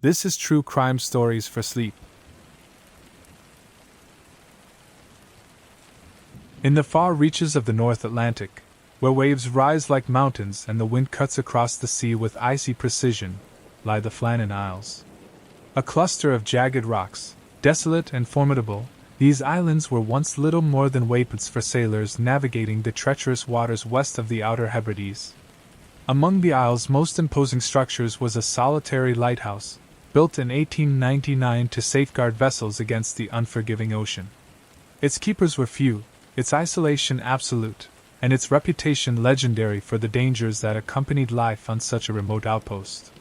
This is True Crime Stories for Sleep. In the far reaches of the North Atlantic, where waves rise like mountains and the wind cuts across the sea with icy precision, lie the Flannan Isles. A cluster of jagged rocks, desolate and formidable, these islands were once little more than waypoints for sailors navigating the treacherous waters west of the Outer Hebrides. Among the isle's most imposing structures was a solitary lighthouse, built in 1899 to safeguard vessels against the unforgiving ocean. Its keepers were few, its isolation absolute, and its reputation legendary for the dangers that accompanied life on such a remote outpost.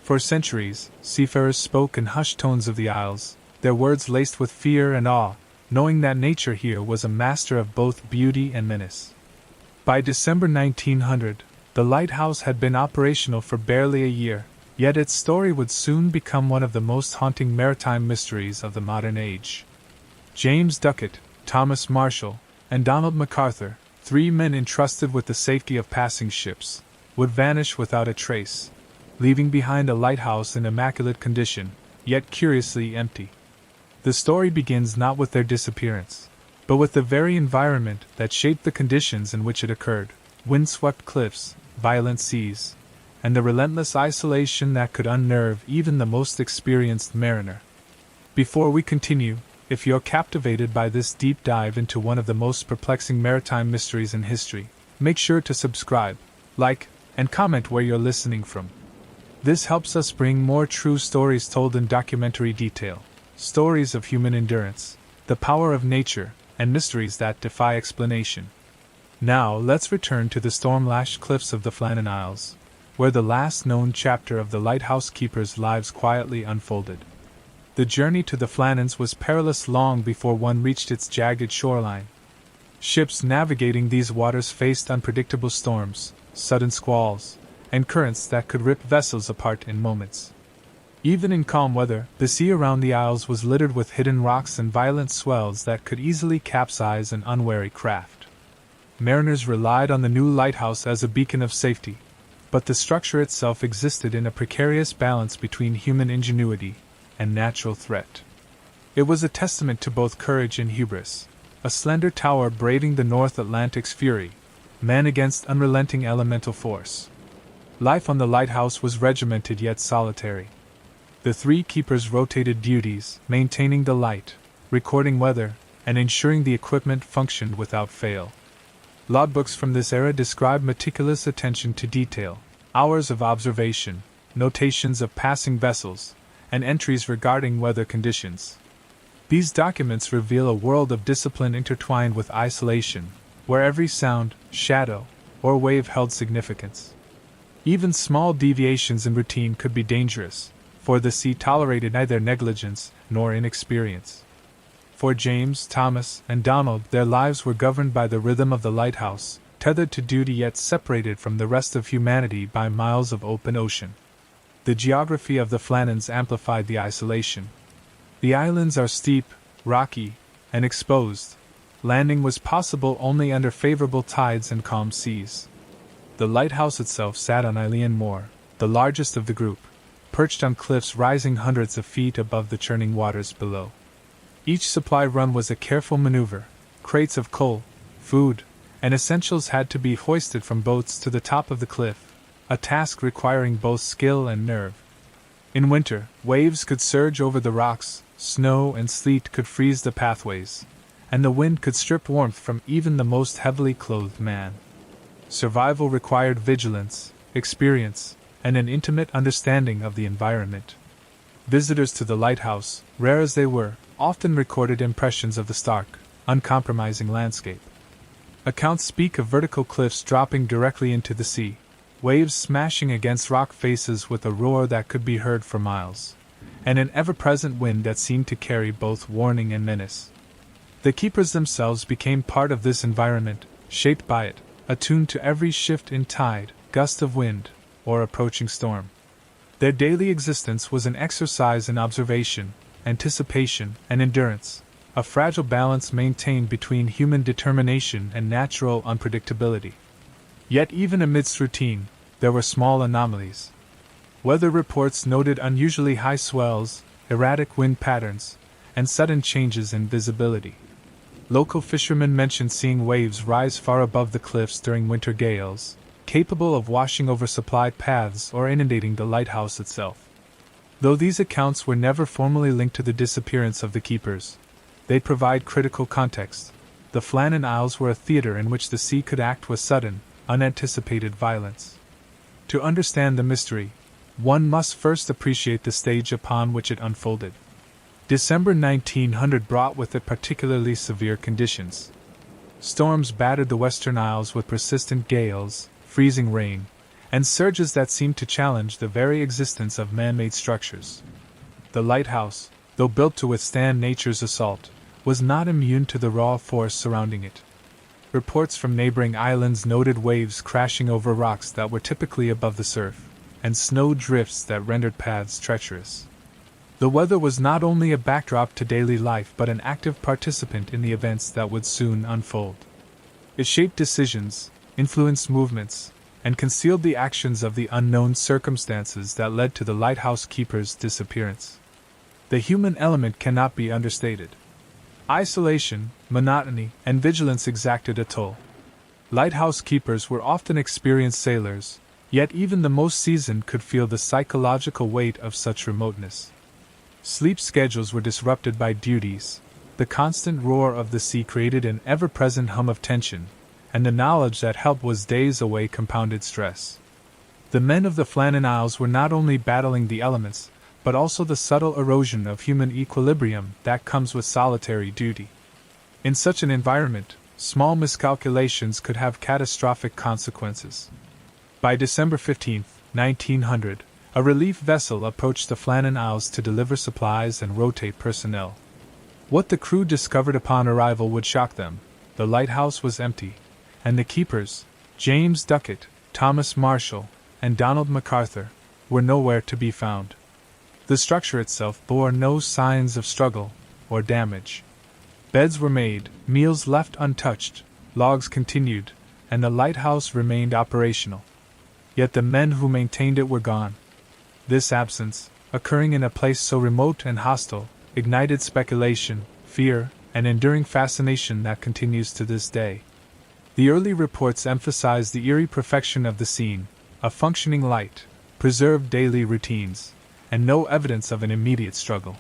For centuries, seafarers spoke in hushed tones of the isles, their words laced with fear and awe, knowing that nature here was a master of both beauty and menace. By December 1900, the lighthouse had been operational for barely a year, yet its story would soon become one of the most haunting maritime mysteries of the modern age. James Duckett, Thomas Marshall, and Donald MacArthur, three men entrusted with the safety of passing ships, would vanish without a trace, leaving behind a lighthouse in immaculate condition, yet curiously empty. The story begins not with their disappearance, but with the very environment that shaped the conditions in which it occurred: wind-swept cliffs, violent seas, and the relentless isolation that could unnerve even the most experienced mariner. Before we continue, if you're captivated by this deep dive into one of the most perplexing maritime mysteries in history, make sure to subscribe, like, and comment where you're listening from. This helps us bring more true stories told in documentary detail, stories of human endurance, the power of nature, and mysteries that defy explanation. Now let's return to the storm-lashed cliffs of the Flannan Isles, where the last known chapter of the lighthouse keepers' lives quietly unfolded. The journey to the Flannans was perilous long before one reached its jagged shoreline. Ships navigating these waters faced unpredictable storms, sudden squalls, and currents that could rip vessels apart in moments. Even in calm weather, the sea around the isles was littered with hidden rocks and violent swells that could easily capsize an unwary craft. Mariners relied on the new lighthouse as a beacon of safety, but the structure itself existed in a precarious balance between human ingenuity and natural threat. It was a testament to both courage and hubris, a slender tower braving the North Atlantic's fury, man against unrelenting elemental force. Life on the lighthouse was regimented yet solitary. The three keepers rotated duties, maintaining the light, recording weather, and ensuring the equipment functioned without fail. Logbooks from this era describe meticulous attention to detail, hours of observation, notations of passing vessels, and entries regarding weather conditions. These documents reveal a world of discipline intertwined with isolation, where every sound, shadow, or wave held significance. Even small deviations in routine could be dangerous, for the sea tolerated neither negligence nor inexperience. For James, Thomas, and Donald, their lives were governed by the rhythm of the lighthouse, tethered to duty yet separated from the rest of humanity by miles of open ocean. The geography of the Flannans amplified the isolation. The islands are steep, rocky, and exposed. Landing was possible only under favorable tides and calm seas. The lighthouse itself sat on Eilean Moor, the largest of the group, perched on cliffs rising hundreds of feet above the churning waters below. Each supply run was a careful maneuver. Crates of coal, food, and essentials had to be hoisted from boats to the top of the cliff, a task requiring both skill and nerve. In winter, waves could surge over the rocks, snow and sleet could freeze the pathways, and the wind could strip warmth from even the most heavily clothed man. Survival required vigilance, experience, and an intimate understanding of the environment. Visitors to the lighthouse, rare as they were, often recorded impressions of the stark, uncompromising landscape. Accounts speak of vertical cliffs dropping directly into the sea, waves smashing against rock faces with a roar that could be heard for miles, and an ever-present wind that seemed to carry both warning and menace. The keepers themselves became part of this environment, shaped by it, attuned to every shift in tide, gust of wind, or approaching storm. Their daily existence was an exercise in observation, anticipation, and endurance, a fragile balance maintained between human determination and natural unpredictability. Yet even amidst routine, there were small anomalies. Weather reports noted unusually high swells, erratic wind patterns, and sudden changes in visibility. Local fishermen mentioned seeing waves rise far above the cliffs during winter gales, capable of washing over supplied paths or inundating the lighthouse itself. Though these accounts were never formally linked to the disappearance of the keepers, they provide critical context. The Flannan Isles were a theater in which the sea could act with sudden, unanticipated violence. To understand the mystery, one must first appreciate the stage upon which it unfolded. December 1900 brought with it particularly severe conditions. Storms battered the Western Isles with persistent gales, freezing rain, and surges that seemed to challenge the very existence of man-made structures. The lighthouse, though built to withstand nature's assault, was not immune to the raw force surrounding it. Reports from neighboring islands noted waves crashing over rocks that were typically above the surf, and snow drifts that rendered paths treacherous. The weather was not only a backdrop to daily life but an active participant in the events that would soon unfold. It shaped decisions, influenced movements, and concealed the actions of the unknown circumstances that led to the lighthouse keeper's disappearance. The human element cannot be understated. Isolation, monotony, and vigilance exacted a toll. Lighthouse keepers were often experienced sailors, yet even the most seasoned could feel the psychological weight of such remoteness. Sleep schedules were disrupted by duties, the constant roar of the sea created an ever-present hum of tension, and the knowledge that help was days away compounded stress. The men of the Flannan Isles were not only battling the elements, but also the subtle erosion of human equilibrium that comes with solitary duty. In such an environment, small miscalculations could have catastrophic consequences. By December 15, 1900, a relief vessel approached the Flannan Isles to deliver supplies and rotate personnel. What the crew discovered upon arrival would shock them. The lighthouse was empty, and the keepers, James Duckett, Thomas Marshall, and Donald MacArthur, were nowhere to be found. The structure itself bore no signs of struggle or damage. Beds were made, meals left untouched, logs continued, and the lighthouse remained operational. Yet the men who maintained it were gone. This absence, occurring in a place so remote and hostile, ignited speculation, fear, and enduring fascination that continues to this day. The early reports emphasized the eerie perfection of the scene, a functioning light, preserved daily routines, and no evidence of an immediate struggle.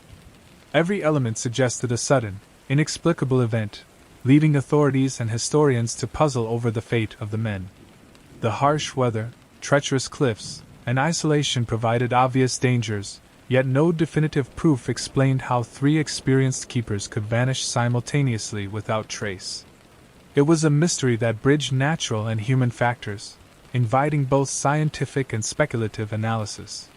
Every element suggested a sudden, inexplicable event, leaving authorities and historians to puzzle over the fate of the men. The harsh weather, treacherous cliffs, and isolation provided obvious dangers, yet no definitive proof explained how three experienced keepers could vanish simultaneously without trace. It was a mystery that bridged natural and human factors, inviting both scientific and speculative analysis.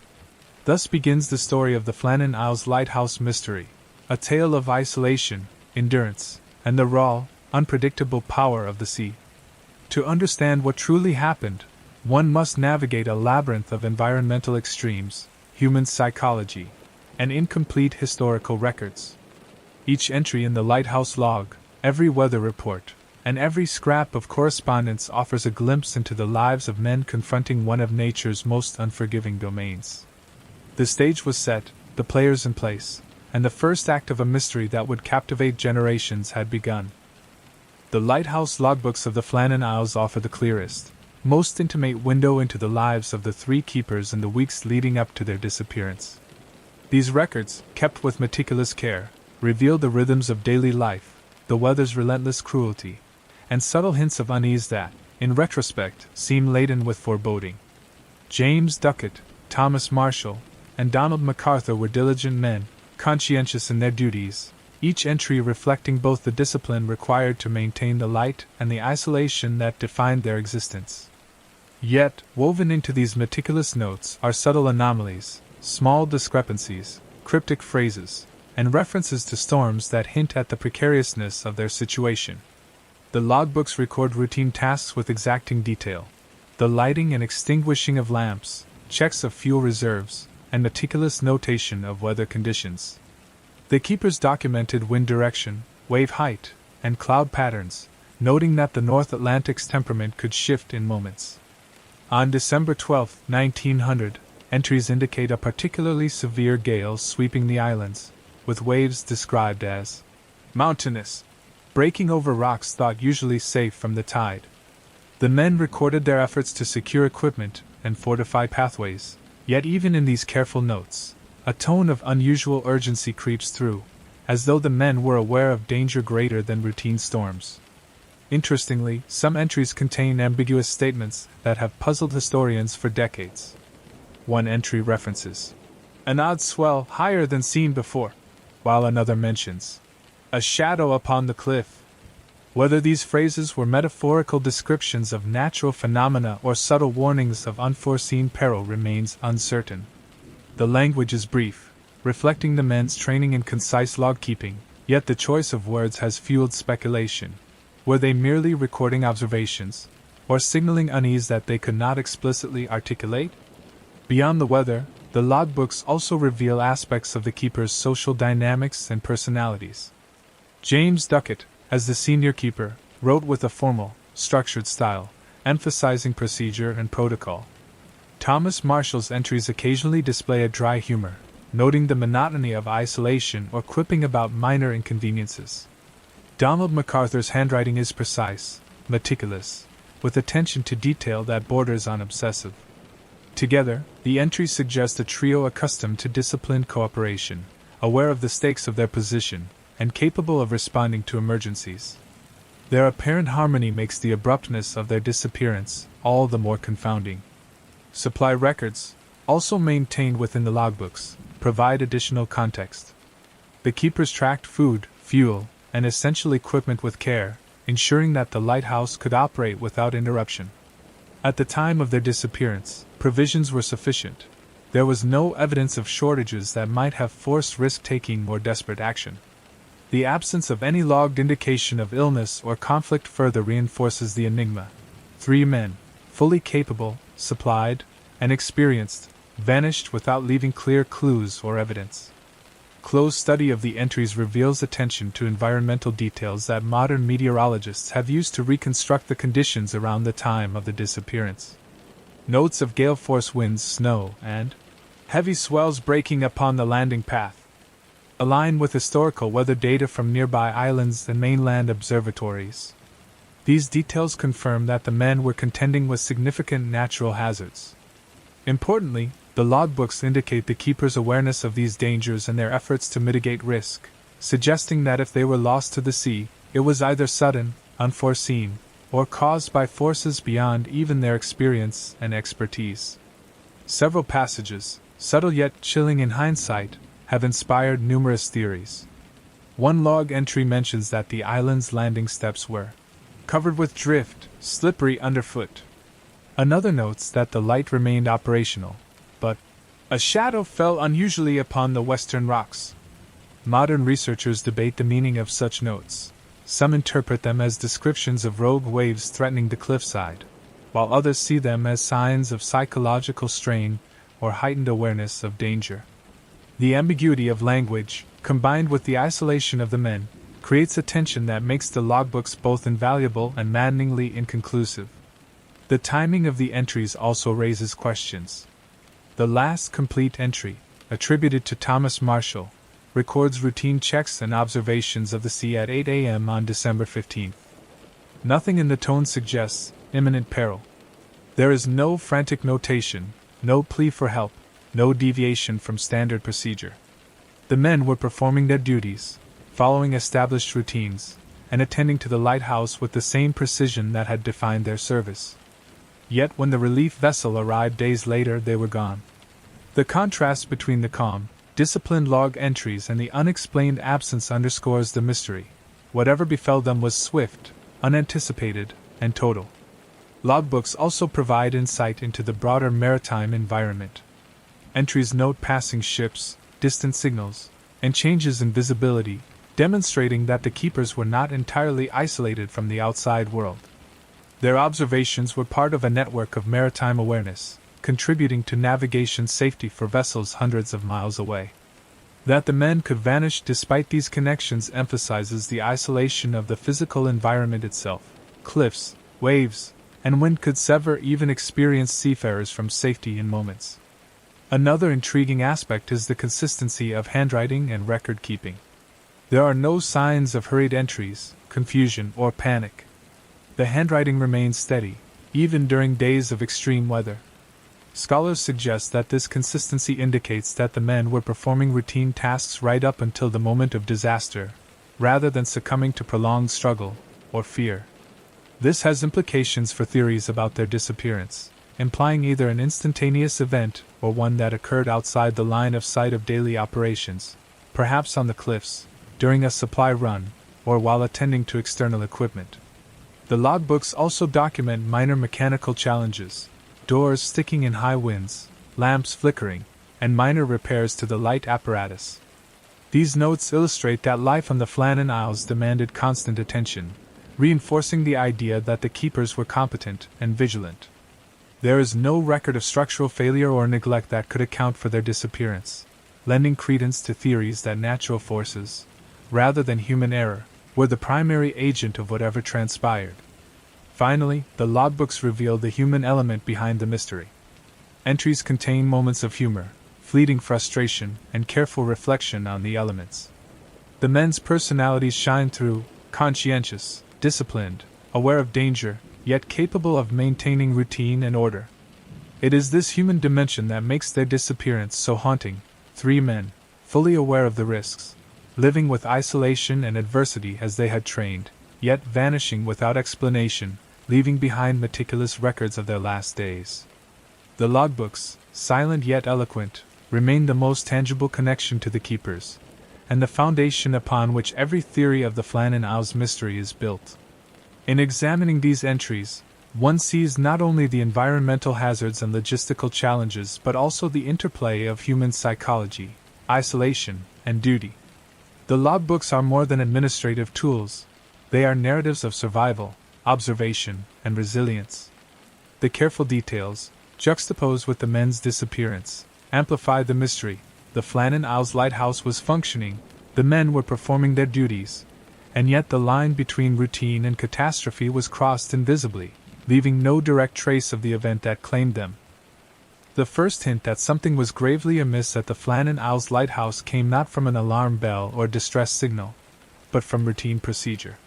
Thus begins the story of the Flannan Isles Lighthouse mystery, a tale of isolation, endurance, and the raw, unpredictable power of the sea. To understand what truly happened, one must navigate a labyrinth of environmental extremes, human psychology, and incomplete historical records. Each entry in the lighthouse log, every weather report, and every scrap of correspondence offers a glimpse into the lives of men confronting one of nature's most unforgiving domains. The stage was set, the players in place, and the first act of a mystery that would captivate generations had begun. The lighthouse logbooks of the Flannan Isles offer the clearest, most intimate window into the lives of the three keepers in the weeks leading up to their disappearance. These records, kept with meticulous care, reveal the rhythms of daily life, the weather's relentless cruelty, and subtle hints of unease that, in retrospect, seem laden with foreboding. James Duckett, Thomas Marshall, and Donald MacArthur were diligent men, conscientious in their duties, each entry reflecting both the discipline required to maintain the light and the isolation that defined their existence. Yet, woven into these meticulous notes are subtle anomalies, small discrepancies, cryptic phrases, and references to storms that hint at the precariousness of their situation. The logbooks record routine tasks with exacting detail, the lighting and extinguishing of lamps, checks of fuel reserves, and meticulous notation of weather conditions. The keepers documented wind direction, wave height, and cloud patterns, noting that the North Atlantic's temperament could shift in moments. On December 12, 1900, entries indicate a particularly severe gale sweeping the islands, with waves described as mountainous, breaking over rocks thought usually safe from the tide. The men recorded their efforts to secure equipment and fortify pathways, yet even in these careful notes, a tone of unusual urgency creeps through, as though the men were aware of danger greater than routine storms. Interestingly, some entries contain ambiguous statements that have puzzled historians for decades. One entry references an odd swell higher than seen before, while another mentions a shadow upon the cliff. Whether these phrases were metaphorical descriptions of natural phenomena or subtle warnings of unforeseen peril remains uncertain. The language is brief, reflecting the men's training in concise log-keeping, yet the choice of words has fueled speculation. Were they merely recording observations, or signaling unease that they could not explicitly articulate? Beyond the weather, the logbooks also reveal aspects of the keeper's social dynamics and personalities. James Duckett, as the senior keeper, wrote with a formal, structured style, emphasizing procedure and protocol. Thomas Marshall's entries occasionally display a dry humor, noting the monotony of isolation or quipping about minor inconveniences. Donald MacArthur's handwriting is precise, meticulous, with attention to detail that borders on obsessive. Together, the entries suggest a trio accustomed to disciplined cooperation, aware of the stakes of their position, and capable of responding to emergencies. Their apparent harmony makes the abruptness of their disappearance all the more confounding. Supply records, also maintained within the logbooks, provide additional context. The keepers tracked food, fuel, and essential equipment with care, ensuring that the lighthouse could operate without interruption. At the time of their disappearance, provisions were sufficient. There was no evidence of shortages that might have forced risk-taking or desperate action. The absence of any logged indication of illness or conflict further reinforces the enigma. 3 men, fully capable, supplied, and experienced, vanished without leaving clear clues or evidence. Close study of the entries reveals attention to environmental details that modern meteorologists have used to reconstruct the conditions around the time of the disappearance. Notes of gale-force winds, snow, and heavy swells breaking upon the landing path align with historical weather data from nearby islands and mainland observatories. These details confirm that the men were contending with significant natural hazards. Importantly, the logbooks indicate the keepers' awareness of these dangers and their efforts to mitigate risk, suggesting that if they were lost to the sea, it was either sudden, unforeseen, or caused by forces beyond even their experience and expertise. Several passages, subtle yet chilling in hindsight, have inspired numerous theories. One log entry mentions that the island's landing steps were covered with drift, slippery underfoot. Another notes that the light remained operational, but a shadow fell unusually upon the western rocks. Modern researchers debate the meaning of such notes. Some interpret them as descriptions of rogue waves threatening the cliffside, while others see them as signs of psychological strain or heightened awareness of danger. The ambiguity of language, combined with the isolation of the men, creates a tension that makes the logbooks both invaluable and maddeningly inconclusive. The timing of the entries also raises questions. The last complete entry, attributed to Thomas Marshall, records routine checks and observations of the sea at 8 a.m. on December 15. Nothing in the tone suggests imminent peril. There is no frantic notation, no plea for help, no deviation from standard procedure. The men were performing their duties, following established routines, and attending to the lighthouse with the same precision that had defined their service. Yet when the relief vessel arrived days later, they were gone. The contrast between the calm, disciplined log entries and the unexplained absence underscores the mystery. Whatever befell them was swift, unanticipated, and total. Logbooks also provide insight into the broader maritime environment. Entries note passing ships, distant signals, and changes in visibility, demonstrating that the keepers were not entirely isolated from the outside world. Their observations were part of a network of maritime awareness, contributing to navigation safety for vessels hundreds of miles away. That the men could vanish despite these connections emphasizes the isolation of the physical environment itself. Cliffs, waves, and wind could sever even experienced seafarers from safety in moments. Another intriguing aspect is the consistency of handwriting and record keeping. There are no signs of hurried entries, confusion, or panic. The handwriting remains steady, even during days of extreme weather. Scholars suggest that this consistency indicates that the men were performing routine tasks right up until the moment of disaster, rather than succumbing to prolonged struggle or fear. This has implications for theories about their disappearance, implying either an instantaneous event or one that occurred outside the line of sight of daily operations, perhaps on the cliffs, during a supply run, or while attending to external equipment. The logbooks also document minor mechanical challenges, doors sticking in high winds, lamps flickering, and minor repairs to the light apparatus. These notes illustrate that life on the Flannan Isles demanded constant attention, reinforcing the idea that the keepers were competent and vigilant. There is no record of structural failure or neglect that could account for their disappearance, lending credence to theories that natural forces, rather than human error, were the primary agent of whatever transpired. Finally, the logbooks reveal the human element behind the mystery. Entries contain moments of humor, fleeting frustration, and careful reflection on the elements. The men's personalities shine through, conscientious, disciplined, aware of danger, yet capable of maintaining routine and order. It is this human dimension that makes their disappearance so haunting. 3 men, fully aware of the risks, living with isolation and adversity as they had trained, yet vanishing without explanation, leaving behind meticulous records of their last days. The logbooks, silent yet eloquent, remain the most tangible connection to the keepers, and the foundation upon which every theory of the Flannan Isles mystery is built. In examining these entries, one sees not only the environmental hazards and logistical challenges but also the interplay of human psychology, isolation, and duty. The logbooks are more than administrative tools, they are narratives of survival, observation, and resilience. The careful details, juxtaposed with the men's disappearance, amplify the mystery. The Flannan Isles Lighthouse was functioning, the men were performing their duties, and yet the line between routine and catastrophe was crossed invisibly, leaving no direct trace of the event that claimed them. The first hint that something was gravely amiss at the Flannan Isles Lighthouse came not from an alarm bell or distress signal, but from routine procedure.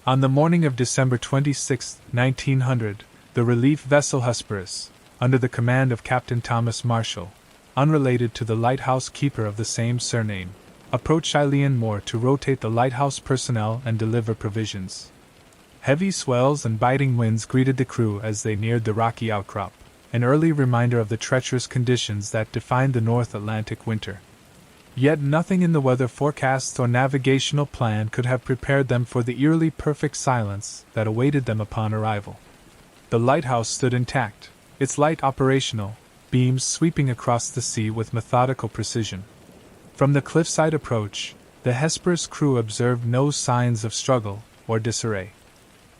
On the morning of December 26, 1900, the relief vessel Hesperus, under the command of Captain Thomas Marshall, unrelated to the lighthouse keeper of the same surname, approached Eilean Moor to rotate the lighthouse personnel and deliver provisions. Heavy swells and biting winds greeted the crew as they neared the rocky outcrop, an early reminder of the treacherous conditions that defined the North Atlantic winter. Yet nothing in the weather forecasts or navigational plan could have prepared them for the eerily perfect silence that awaited them upon arrival. The lighthouse stood intact, its light operational, beams sweeping across the sea with methodical precision. From the cliffside approach, the Hesperus crew observed no signs of struggle or disarray.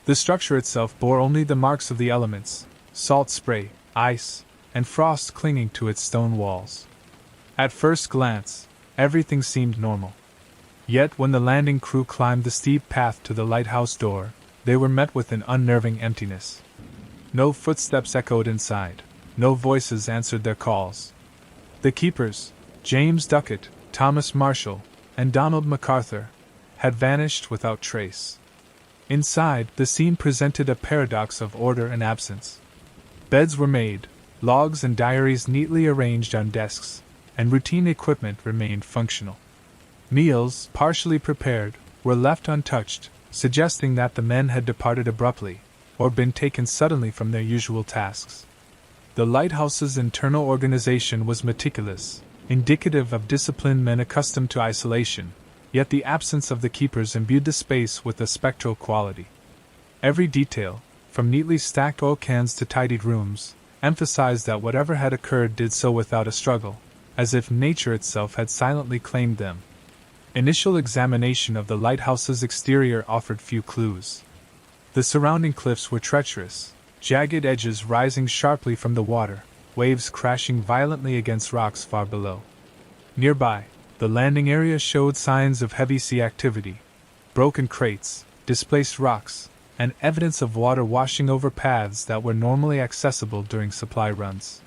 The structure itself bore only the marks of the elements, salt spray, ice, and frost clinging to its stone walls. At first glance, everything seemed normal. Yet when the landing crew climbed the steep path to the lighthouse door, they were met with an unnerving emptiness. No footsteps echoed inside, no voices answered their calls. The keepers, James Duckett, Thomas Marshall, and Donald MacArthur, had vanished without trace. Inside, the scene presented a paradox of order and absence. Beds were made, logs and diaries neatly arranged on desks, and routine equipment remained functional. Meals, partially prepared, were left untouched, suggesting that the men had departed abruptly, or been taken suddenly from their usual tasks. The lighthouse's internal organization was meticulous, indicative of disciplined men accustomed to isolation, yet the absence of the keepers imbued the space with a spectral quality. Every detail, from neatly stacked oil cans to tidied rooms, emphasized that whatever had occurred did so without a struggle, as if nature itself had silently claimed them. Initial examination of the lighthouse's exterior offered few clues. The surrounding cliffs were treacherous, jagged edges rising sharply from the water, waves crashing violently against rocks far below. Nearby, the landing area showed signs of heavy sea activity, broken crates, displaced rocks, and evidence of water washing over paths that were normally accessible during supply runs.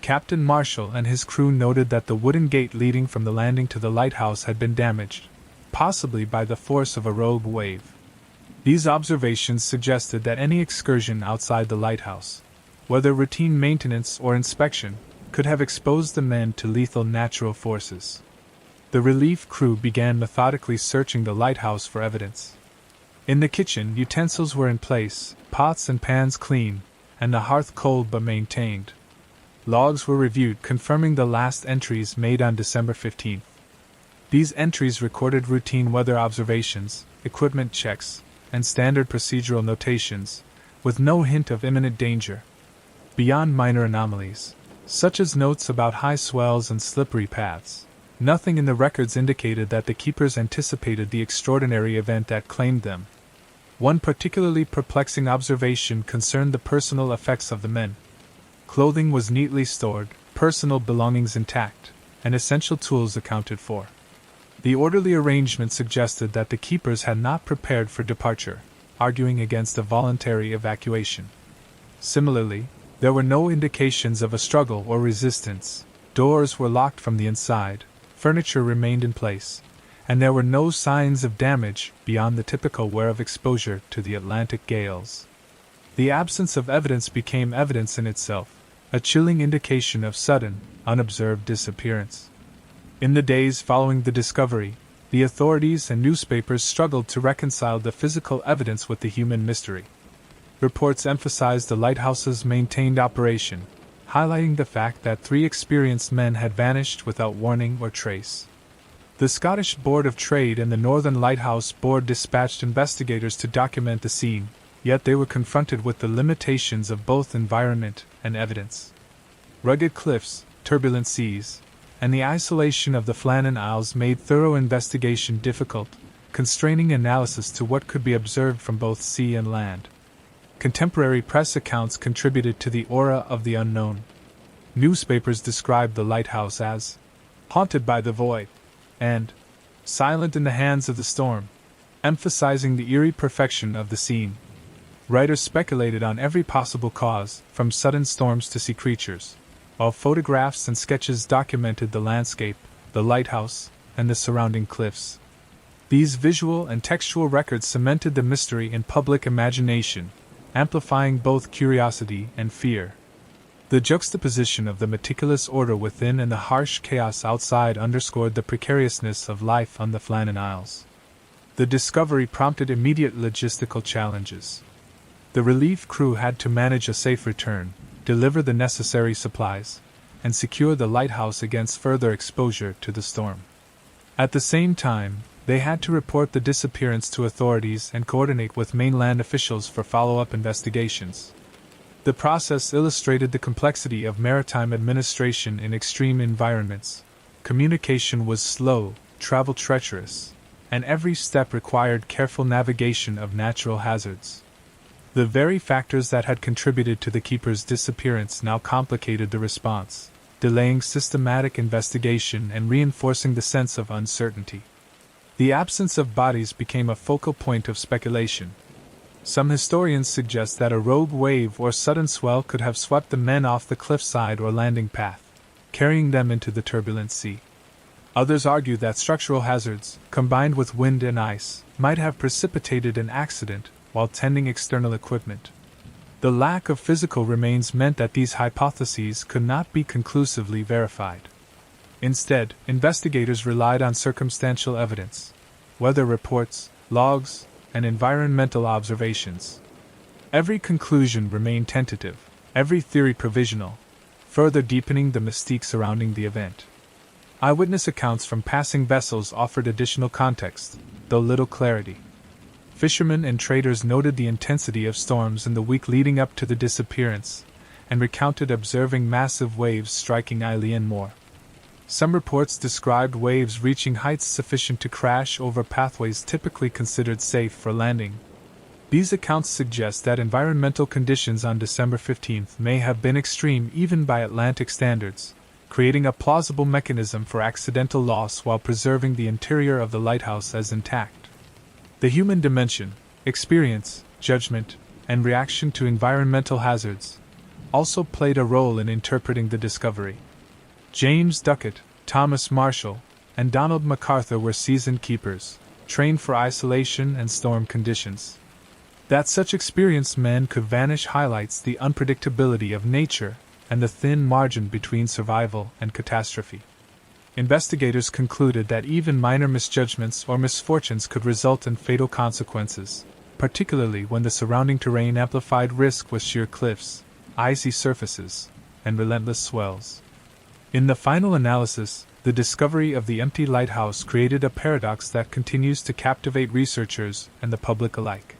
Captain Marshall and his crew noted that the wooden gate leading from the landing to the lighthouse had been damaged, possibly by the force of a rogue wave. These observations suggested that any excursion outside the lighthouse, whether routine maintenance or inspection, could have exposed the men to lethal natural forces. The relief crew began methodically searching the lighthouse for evidence. In the kitchen, utensils were in place, pots and pans clean, and the hearth cold but maintained. Logs were reviewed, confirming the last entries made on December 15th. These entries recorded routine weather observations, equipment checks, and standard procedural notations, with no hint of imminent danger. Beyond minor anomalies, such as notes about high swells and slippery paths, nothing in the records indicated that the keepers anticipated the extraordinary event that claimed them. One particularly perplexing observation concerned the personal effects of the men. Clothing was neatly stored, personal belongings intact, and essential tools accounted for. The orderly arrangement suggested that the keepers had not prepared for departure, arguing against a voluntary evacuation. Similarly, there were no indications of a struggle or resistance. Doors were locked from the inside, furniture remained in place, and there were no signs of damage beyond the typical wear of exposure to the Atlantic gales. The absence of evidence became evidence in itself, a chilling indication of sudden, unobserved disappearance. In the days following the discovery, the authorities and newspapers struggled to reconcile the physical evidence with the human mystery. Reports emphasized the lighthouse's maintained operation, highlighting the fact that 3 experienced men had vanished without warning or trace. The Scottish Board of Trade and the Northern Lighthouse Board dispatched investigators to document the scene, yet they were confronted with the limitations of both environment and evidence. Rugged cliffs, turbulent seas, and the isolation of the Flannan Isles made thorough investigation difficult, constraining analysis to what could be observed from both sea and land. Contemporary press accounts contributed to the aura of the unknown. Newspapers described the lighthouse as haunted by the void and silent in the hands of the storm, emphasizing the eerie perfection of the scene. Writers speculated on every possible cause, from sudden storms to sea creatures, while photographs and sketches documented the landscape, the lighthouse, and the surrounding cliffs. These visual and textual records cemented the mystery in public imagination, amplifying both curiosity and fear. The juxtaposition of the meticulous order within and the harsh chaos outside underscored the precariousness of life on the Flannan Isles. The discovery prompted immediate logistical challenges. The relief crew had to manage a safe return, deliver the necessary supplies, and secure the lighthouse against further exposure to the storm. At the same time, they had to report the disappearance to authorities and coordinate with mainland officials for follow-up investigations. The process illustrated the complexity of maritime administration in extreme environments. Communication was slow, travel treacherous, and every step required careful navigation of natural hazards. The very factors that had contributed to the keeper's disappearance now complicated the response, delaying systematic investigation and reinforcing the sense of uncertainty. The absence of bodies became a focal point of speculation. Some historians suggest that a rogue wave or sudden swell could have swept the men off the cliffside or landing path, carrying them into the turbulent sea. Others argue that structural hazards, combined with wind and ice, might have precipitated an accident while tending external equipment. The lack of physical remains meant that these hypotheses could not be conclusively verified. Instead, investigators relied on circumstantial evidence, weather reports, logs, and environmental observations. Every conclusion remained tentative, every theory provisional, further deepening the mystique surrounding the event. Eyewitness accounts from passing vessels offered additional context, though little clarity. Fishermen and traders noted the intensity of storms in the week leading up to the disappearance, and recounted observing massive waves striking Eilean Moor. Some reports described waves reaching heights sufficient to crash over pathways typically considered safe for landing. These accounts suggest that environmental conditions on December 15th may have been extreme even by Atlantic standards, creating a plausible mechanism for accidental loss while preserving the interior of the lighthouse as intact. The human dimension, experience, judgment, and reaction to environmental hazards, also played a role in interpreting the discovery. James Duckett, Thomas Marshall, and Donald MacArthur were seasoned keepers, trained for isolation and storm conditions. That such experienced men could vanish highlights the unpredictability of nature and the thin margin between survival and catastrophe. Investigators concluded that even minor misjudgments or misfortunes could result in fatal consequences, particularly when the surrounding terrain amplified risk with sheer cliffs, icy surfaces, and relentless swells. In the final analysis, the discovery of the empty lighthouse created a paradox that continues to captivate researchers and the public alike.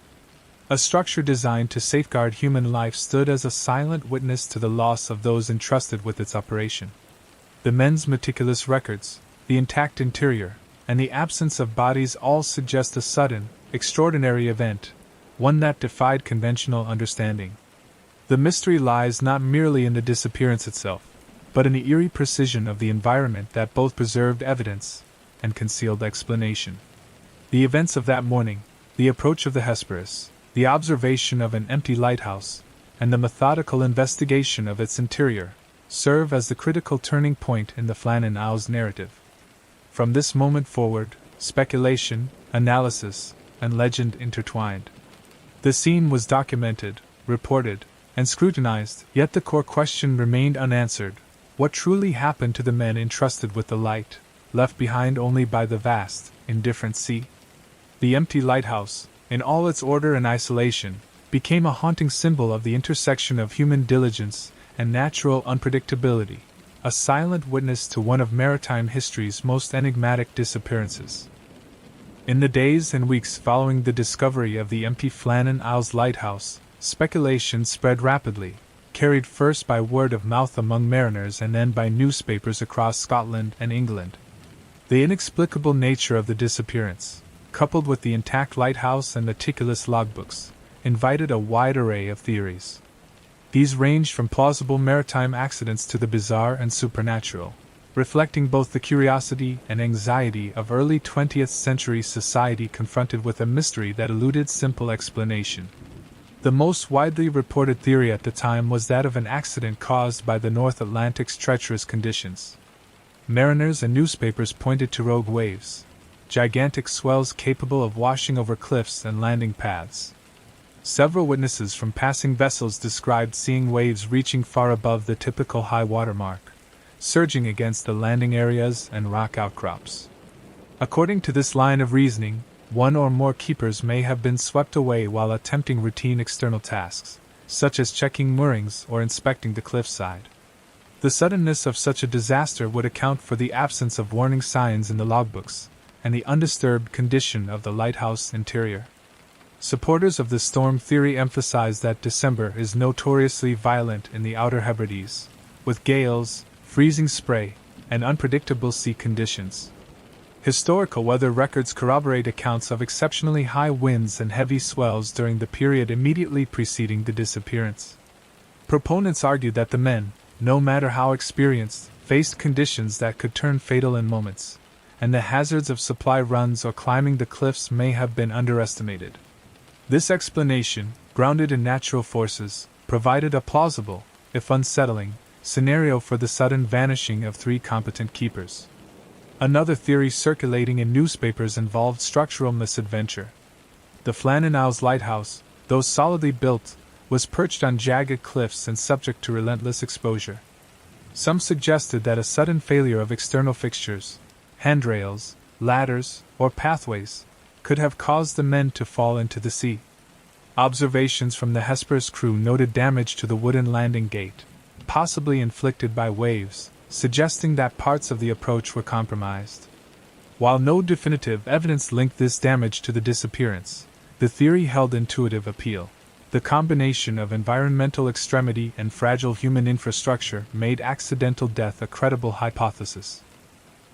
A structure designed to safeguard human life stood as a silent witness to the loss of those entrusted with its operation. The men's meticulous records, the intact interior, and the absence of bodies all suggest a sudden, extraordinary event, one that defied conventional understanding. The mystery lies not merely in the disappearance itself, but in the eerie precision of the environment that both preserved evidence and concealed explanation. The events of that morning, the approach of the Hesperus, the observation of an empty lighthouse, and the methodical investigation of its interior, serve as the critical turning point in the Flannan Isles narrative. From this moment forward, speculation, analysis, and legend intertwined. The scene was documented, reported, and scrutinized, yet the core question remained unanswered: what truly happened to the men entrusted with the light, left behind only by the vast, indifferent sea? The empty lighthouse, in all its order and isolation, became a haunting symbol of the intersection of human diligence and natural unpredictability, a silent witness to one of maritime history's most enigmatic disappearances. In the days and weeks following the discovery of the empty Flannan Isles Lighthouse, speculation spread rapidly, carried first by word of mouth among mariners and then by newspapers across Scotland and England. The inexplicable nature of the disappearance, coupled with the intact lighthouse and meticulous logbooks, invited a wide array of theories. These ranged from plausible maritime accidents to the bizarre and supernatural, reflecting both the curiosity and anxiety of early 20th century society confronted with a mystery that eluded simple explanation. The most widely reported theory at the time was that of an accident caused by the North Atlantic's treacherous conditions. Mariners and newspapers pointed to rogue waves, gigantic swells capable of washing over cliffs and landing paths. Several witnesses from passing vessels described seeing waves reaching far above the typical high water mark, surging against the landing areas and rock outcrops. According to this line of reasoning, one or more keepers may have been swept away while attempting routine external tasks, such as checking moorings or inspecting the cliffside. The suddenness of such a disaster would account for the absence of warning signs in the logbooks, and the undisturbed condition of the lighthouse interior. Supporters of the storm theory emphasize that December is notoriously violent in the Outer Hebrides, with gales, freezing spray, and unpredictable sea conditions. Historical weather records corroborate accounts of exceptionally high winds and heavy swells during the period immediately preceding the disappearance. Proponents argue that the men, no matter how experienced, faced conditions that could turn fatal in moments, and the hazards of supply runs or climbing the cliffs may have been underestimated. This explanation, grounded in natural forces, provided a plausible, if unsettling, scenario for the sudden vanishing of 3 competent keepers. Another theory circulating in newspapers involved structural misadventure. The Flannan Isles Lighthouse, though solidly built, was perched on jagged cliffs and subject to relentless exposure. Some suggested that a sudden failure of external fixtures, handrails, ladders, or pathways, could have caused the men to fall into the sea. Observations from the Hesperus crew noted damage to the wooden landing gate, possibly inflicted by waves, suggesting that parts of the approach were compromised. While no definitive evidence linked this damage to the disappearance, the theory held intuitive appeal. The combination of environmental extremity and fragile human infrastructure made accidental death a credible hypothesis.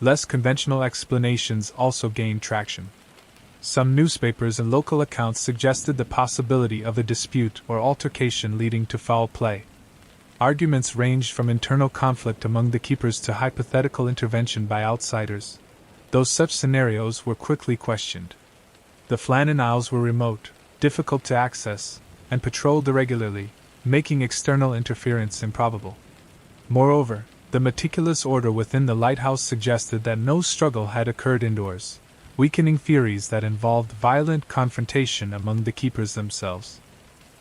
Less conventional explanations also gained traction. Some newspapers and local accounts suggested the possibility of a dispute or altercation leading to foul play. Arguments ranged from internal conflict among the keepers to hypothetical intervention by outsiders, though such scenarios were quickly questioned. The Flannan Isles were remote, difficult to access, and patrolled irregularly, making external interference improbable. Moreover, the meticulous order within the lighthouse suggested that no struggle had occurred indoors, weakening theories that involved violent confrontation among the keepers themselves.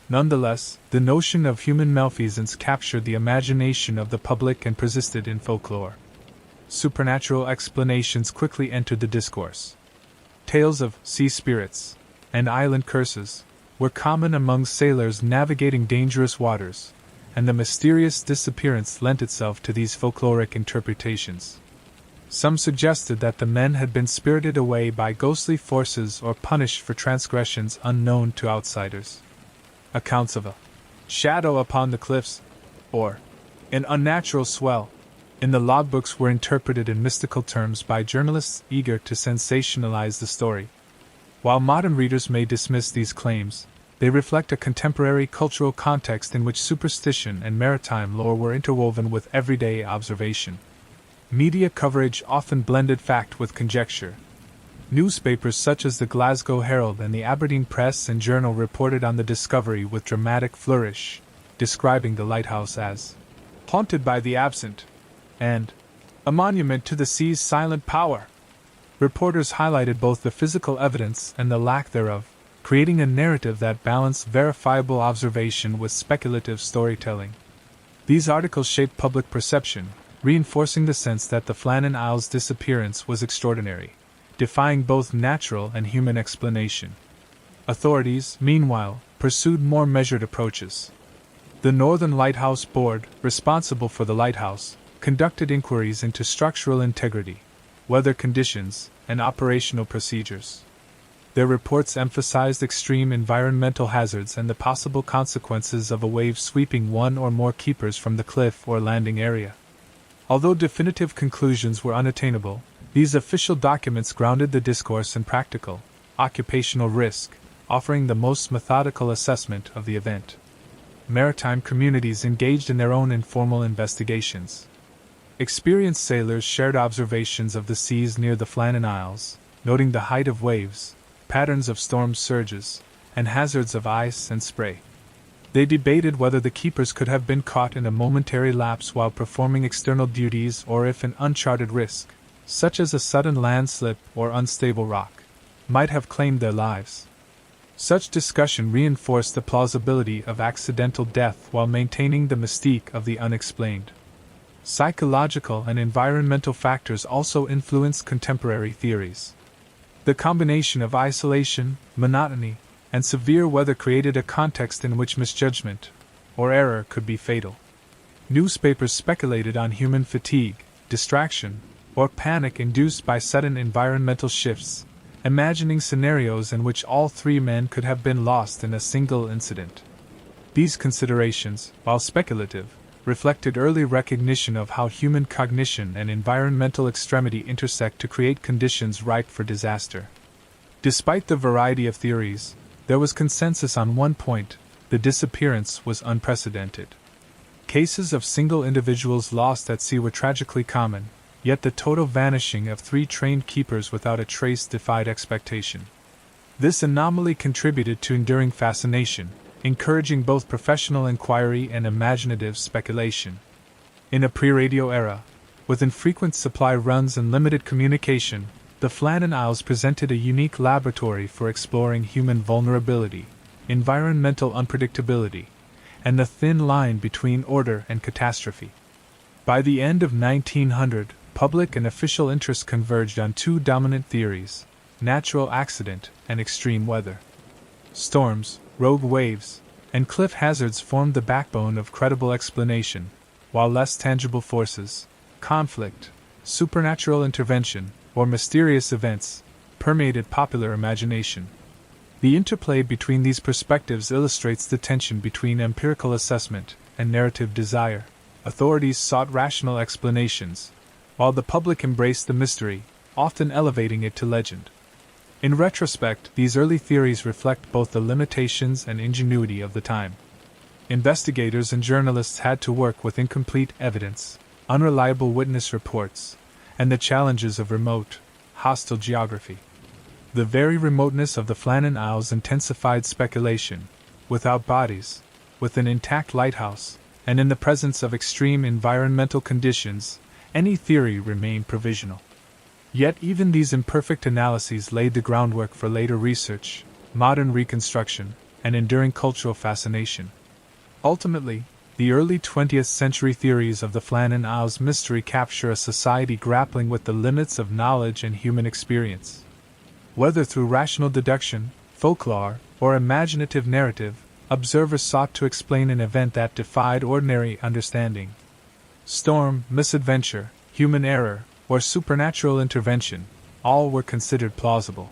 Nonetheless, the notion of human malfeasance captured the imagination of the public and persisted in folklore. Supernatural explanations quickly entered the discourse. Tales of sea spirits and island curses were common among sailors navigating dangerous waters, and the mysterious disappearance lent itself to these folkloric interpretations. Some suggested that the men had been spirited away by ghostly forces or punished for transgressions unknown to outsiders. Accounts of a shadow upon the cliffs, or an unnatural swell, in the logbooks were interpreted in mystical terms by journalists eager to sensationalize the story. While modern readers may dismiss these claims, they reflect a contemporary cultural context in which superstition and maritime lore were interwoven with everyday observation. Media coverage often blended fact with conjecture. Newspapers such as the Glasgow Herald and the Aberdeen Press and Journal reported on the discovery with dramatic flourish, describing the lighthouse as haunted by the absent and a monument to the sea's silent power. Reporters highlighted both the physical evidence and the lack thereof, creating a narrative that balanced verifiable observation with speculative storytelling. These articles shaped public perception, reinforcing the sense that the Flannan Isles disappearance was extraordinary, defying both natural and human explanation. Authorities, meanwhile, pursued more measured approaches. The Northern Lighthouse Board, responsible for the lighthouse, conducted inquiries into structural integrity, weather conditions, and operational procedures. Their reports emphasized extreme environmental hazards and the possible consequences of a wave sweeping one or more keepers from the cliff or landing area. Although definitive conclusions were unattainable, these official documents grounded the discourse in practical, occupational risk, offering the most methodical assessment of the event. Maritime communities engaged in their own informal investigations. Experienced sailors shared observations of the seas near the Flannan Isles, noting the height of waves, patterns of storm surges, and hazards of ice and spray. They debated whether the keepers could have been caught in a momentary lapse while performing external duties or if an uncharted risk, such as a sudden landslip or unstable rock, might have claimed their lives. Such discussion reinforced the plausibility of accidental death while maintaining the mystique of the unexplained. Psychological and environmental factors also influenced contemporary theories. The combination of isolation, monotony, and severe weather created a context in which misjudgment, or error, could be fatal. Newspapers speculated on human fatigue, distraction, or panic induced by sudden environmental shifts, imagining scenarios in which all three men could have been lost in a single incident. These considerations, while speculative, reflected early recognition of how human cognition and environmental extremity intersect to create conditions ripe for disaster. Despite the variety of theories, there was consensus on one point: the disappearance was unprecedented. Cases of single individuals lost at sea were tragically common, yet the total vanishing of 3 trained keepers without a trace defied expectation. This anomaly contributed to enduring fascination, encouraging both professional inquiry and imaginative speculation. In a pre-radio era, with infrequent supply runs and limited communication, the Flannan Isles presented a unique laboratory for exploring human vulnerability, environmental unpredictability, and the thin line between order and catastrophe. By the end of 1900, public and official interest converged on 2 dominant theories: natural accident and extreme weather. Storms, rogue waves, and cliff hazards formed the backbone of credible explanation, while less tangible forces, conflict, supernatural intervention, or mysterious events, permeated popular imagination. The interplay between these perspectives illustrates the tension between empirical assessment and narrative desire. Authorities sought rational explanations, while the public embraced the mystery, often elevating it to legend. In retrospect, these early theories reflect both the limitations and ingenuity of the time. Investigators and journalists had to work with incomplete evidence, unreliable witness reports, and the challenges of remote, hostile geography. The very remoteness of the Flannan Isles intensified speculation. Without bodies, with an intact lighthouse, and in the presence of extreme environmental conditions, any theory remained provisional. Yet even these imperfect analyses laid the groundwork for later research, modern reconstruction, and enduring cultural fascination. Ultimately, the early 20th century theories of the Flannan Isles mystery capture a society grappling with the limits of knowledge and human experience. Whether through rational deduction, folklore, or imaginative narrative, observers sought to explain an event that defied ordinary understanding. Storm, misadventure, human error, or supernatural intervention, all were considered plausible.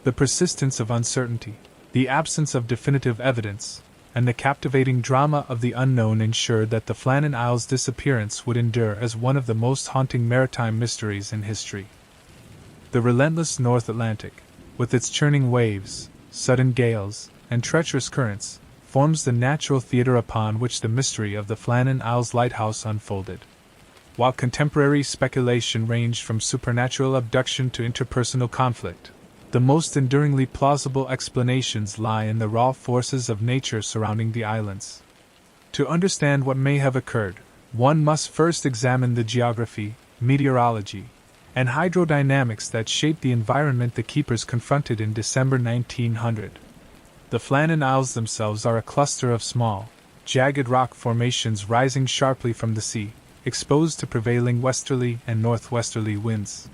The persistence of uncertainty, the absence of definitive evidence, and the captivating drama of the unknown ensured that the Flannan Isles disappearance would endure as one of the most haunting maritime mysteries in history. The relentless North Atlantic, with its churning waves, sudden gales, and treacherous currents, forms the natural theater upon which the mystery of the Flannan Isles Lighthouse unfolded. While contemporary speculation ranged from supernatural abduction to interpersonal conflict, the most enduringly plausible explanations lie in the raw forces of nature surrounding the islands. To understand what may have occurred, one must first examine the geography, meteorology, and hydrodynamics that shaped the environment the keepers confronted in December 1900. The Flannan Isles themselves are a cluster of small, jagged rock formations rising sharply from the sea, exposed to prevailing westerly and northwesterly winds.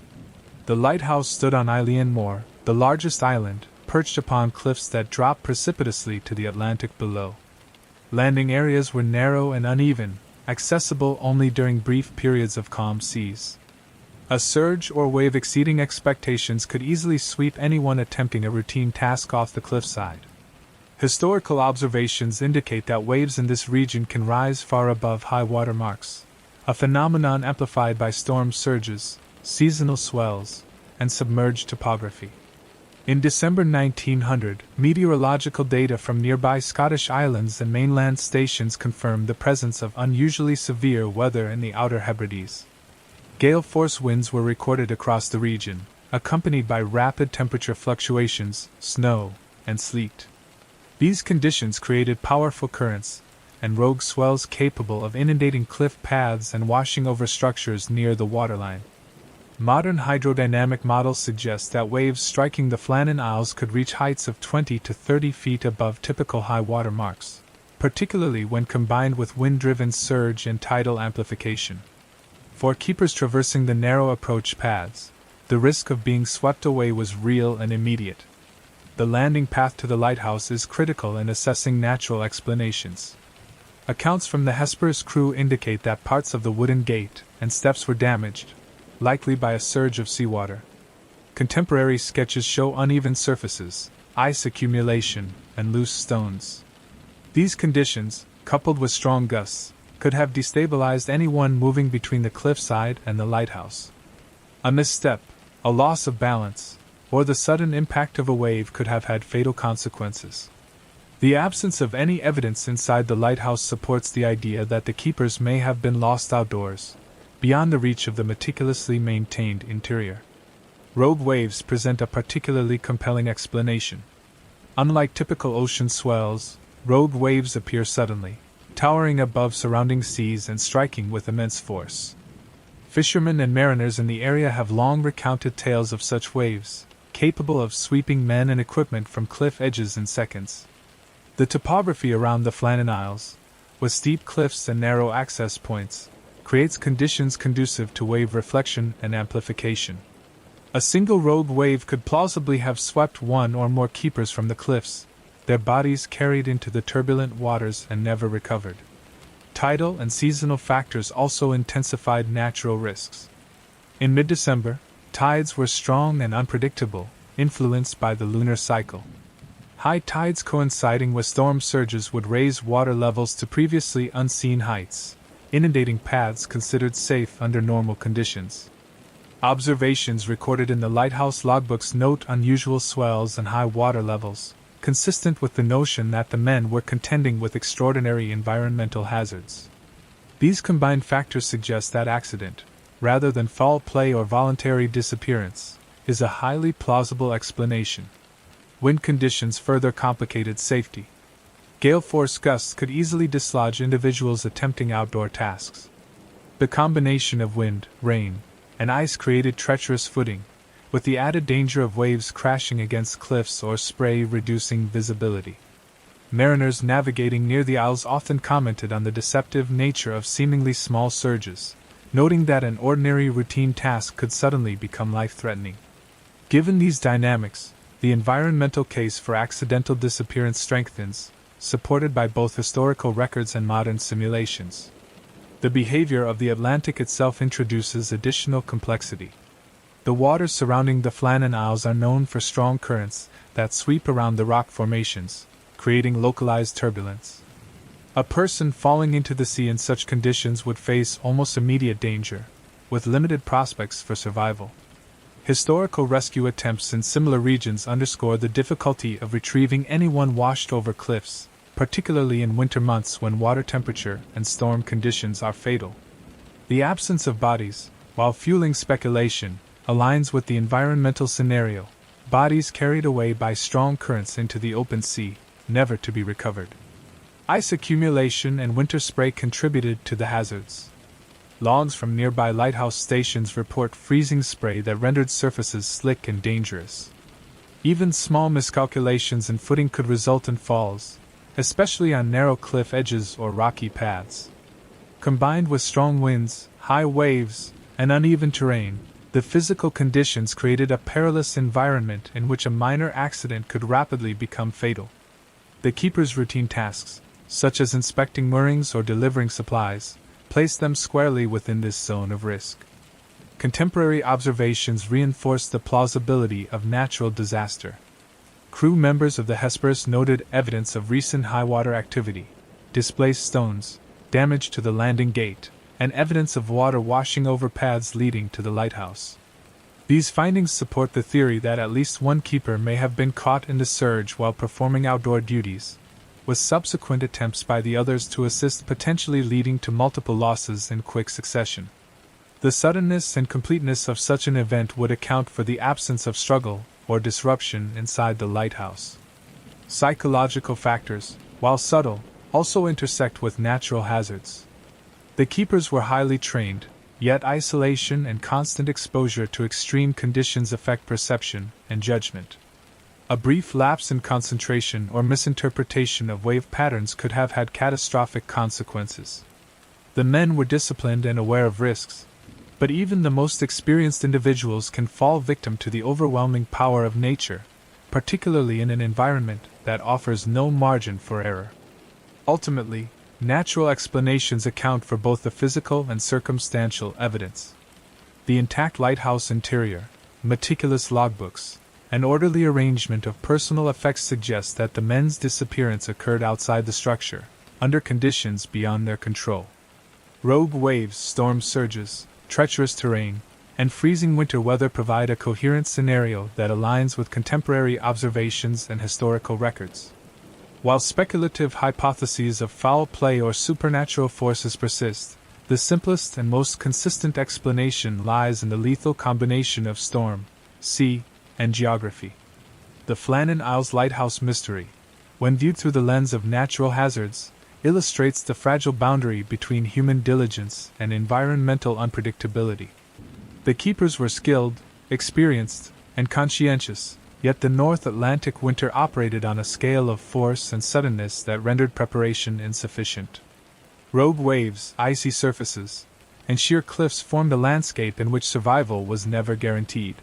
The lighthouse stood on Eilean Moor, the largest island, perched upon cliffs that drop precipitously to the Atlantic below. Landing areas were narrow and uneven, accessible only during brief periods of calm seas. A surge or wave exceeding expectations could easily sweep anyone attempting a routine task off the cliffside. Historical observations indicate that waves in this region can rise far above high water marks, a phenomenon amplified by storm surges, seasonal swells, and submerged topography. In December 1900, meteorological data from nearby Scottish islands and mainland stations confirmed the presence of unusually severe weather in the Outer Hebrides. Gale-force winds were recorded across the region, accompanied by rapid temperature fluctuations, snow, and sleet. These conditions created powerful currents and rogue swells capable of inundating cliff paths and washing over structures near the waterline. Modern hydrodynamic models suggest that waves striking the Flannan Isles could reach heights of 20 to 30 feet above typical high water marks, particularly when combined with wind-driven surge and tidal amplification. For keepers traversing the narrow approach paths, the risk of being swept away was real and immediate. The landing path to the lighthouse is critical in assessing natural explanations. Accounts from the Hesperus crew indicate that parts of the wooden gate and steps were damaged, likely by a surge of seawater. Contemporary sketches show uneven surfaces, ice accumulation, and loose stones. These conditions, coupled with strong gusts, could have destabilized anyone moving between the cliffside and the lighthouse. A misstep, a loss of balance, or the sudden impact of a wave could have had fatal consequences. The absence of any evidence inside the lighthouse supports the idea that the keepers may have been lost outdoors, beyond the reach of the meticulously maintained interior. Rogue waves present a particularly compelling explanation. Unlike typical ocean swells, rogue waves appear suddenly, towering above surrounding seas and striking with immense force. Fishermen and mariners in the area have long recounted tales of such waves, capable of sweeping men and equipment from cliff edges in seconds. The topography around the Flannan Isles, with steep cliffs and narrow access points, creates conditions conducive to wave reflection and amplification. A single rogue wave could plausibly have swept one or more keepers from the cliffs, their bodies carried into the turbulent waters and never recovered. Tidal and seasonal factors also intensified natural risks. In mid-December, tides were strong and unpredictable, influenced by the lunar cycle. High tides coinciding with storm surges would raise water levels to previously unseen heights, inundating paths considered safe under normal conditions. Observations recorded in the lighthouse logbooks note unusual swells and high water levels, consistent with the notion that the men were contending with extraordinary environmental hazards. These combined factors suggest that accident, rather than foul play or voluntary disappearance, is a highly plausible explanation. Wind conditions further complicated safety. Gale force gusts could easily dislodge individuals attempting outdoor tasks. The combination of wind, rain, and ice created treacherous footing, with the added danger of waves crashing against cliffs or spray reducing visibility. Mariners navigating near the Isles often commented on the deceptive nature of seemingly small surges, noting that an ordinary routine task could suddenly become life-threatening. Given these dynamics, the environmental case for accidental disappearance strengthens, supported by both historical records and modern simulations. The behavior of the Atlantic itself introduces additional complexity. The waters surrounding the Flannan Isles are known for strong currents that sweep around the rock formations, creating localized turbulence. A person falling into the sea in such conditions would face almost immediate danger, with limited prospects for survival. Historical rescue attempts in similar regions underscore the difficulty of retrieving anyone washed over cliffs, particularly in winter months when water temperature and storm conditions are fatal. The absence of bodies, while fueling speculation, aligns with the environmental scenario: bodies carried away by strong currents into the open sea, never to be recovered. Ice accumulation and winter spray contributed to the hazards. Logs from nearby lighthouse stations report freezing spray that rendered surfaces slick and dangerous. Even small miscalculations in footing could result in falls, especially on narrow cliff edges or rocky paths. Combined with strong winds, high waves, and uneven terrain, the physical conditions created a perilous environment in which a minor accident could rapidly become fatal. The keeper's routine tasks, such as inspecting moorings or delivering supplies, placed them squarely within this zone of risk. Contemporary observations reinforce the plausibility of natural disaster. Crew members of the Hesperus noted evidence of recent high-water activity, displaced stones, damage to the landing gate, and evidence of water washing over paths leading to the lighthouse. These findings support the theory that at least one keeper may have been caught in the surge while performing outdoor duties, with subsequent attempts by the others to assist potentially leading to multiple losses in quick succession. The suddenness and completeness of such an event would account for the absence of struggle or disruption inside the lighthouse. Psychological factors, while subtle, also intersect with natural hazards. The keepers were highly trained, yet isolation and constant exposure to extreme conditions affect perception and judgment. A brief lapse in concentration or misinterpretation of wave patterns could have had catastrophic consequences. The men were disciplined and aware of risks, but even the most experienced individuals can fall victim to the overwhelming power of nature, particularly in an environment that offers no margin for error. Ultimately, natural explanations account for both the physical and circumstantial evidence. The intact lighthouse interior, meticulous logbooks, an orderly arrangement of personal effects suggest that the men's disappearance occurred outside the structure, under conditions beyond their control. Rogue waves, storm surges, treacherous terrain, and freezing winter weather provide a coherent scenario that aligns with contemporary observations and historical records. While speculative hypotheses of foul play or supernatural forces persist, the simplest and most consistent explanation lies in the lethal combination of storm, sea, and geography. The Flannan Isles Lighthouse mystery, when viewed through the lens of natural hazards, illustrates the fragile boundary between human diligence and environmental unpredictability. The keepers were skilled, experienced, and conscientious, yet the North Atlantic winter operated on a scale of force and suddenness that rendered preparation insufficient. Rogue waves, icy surfaces, and sheer cliffs formed a landscape in which survival was never guaranteed.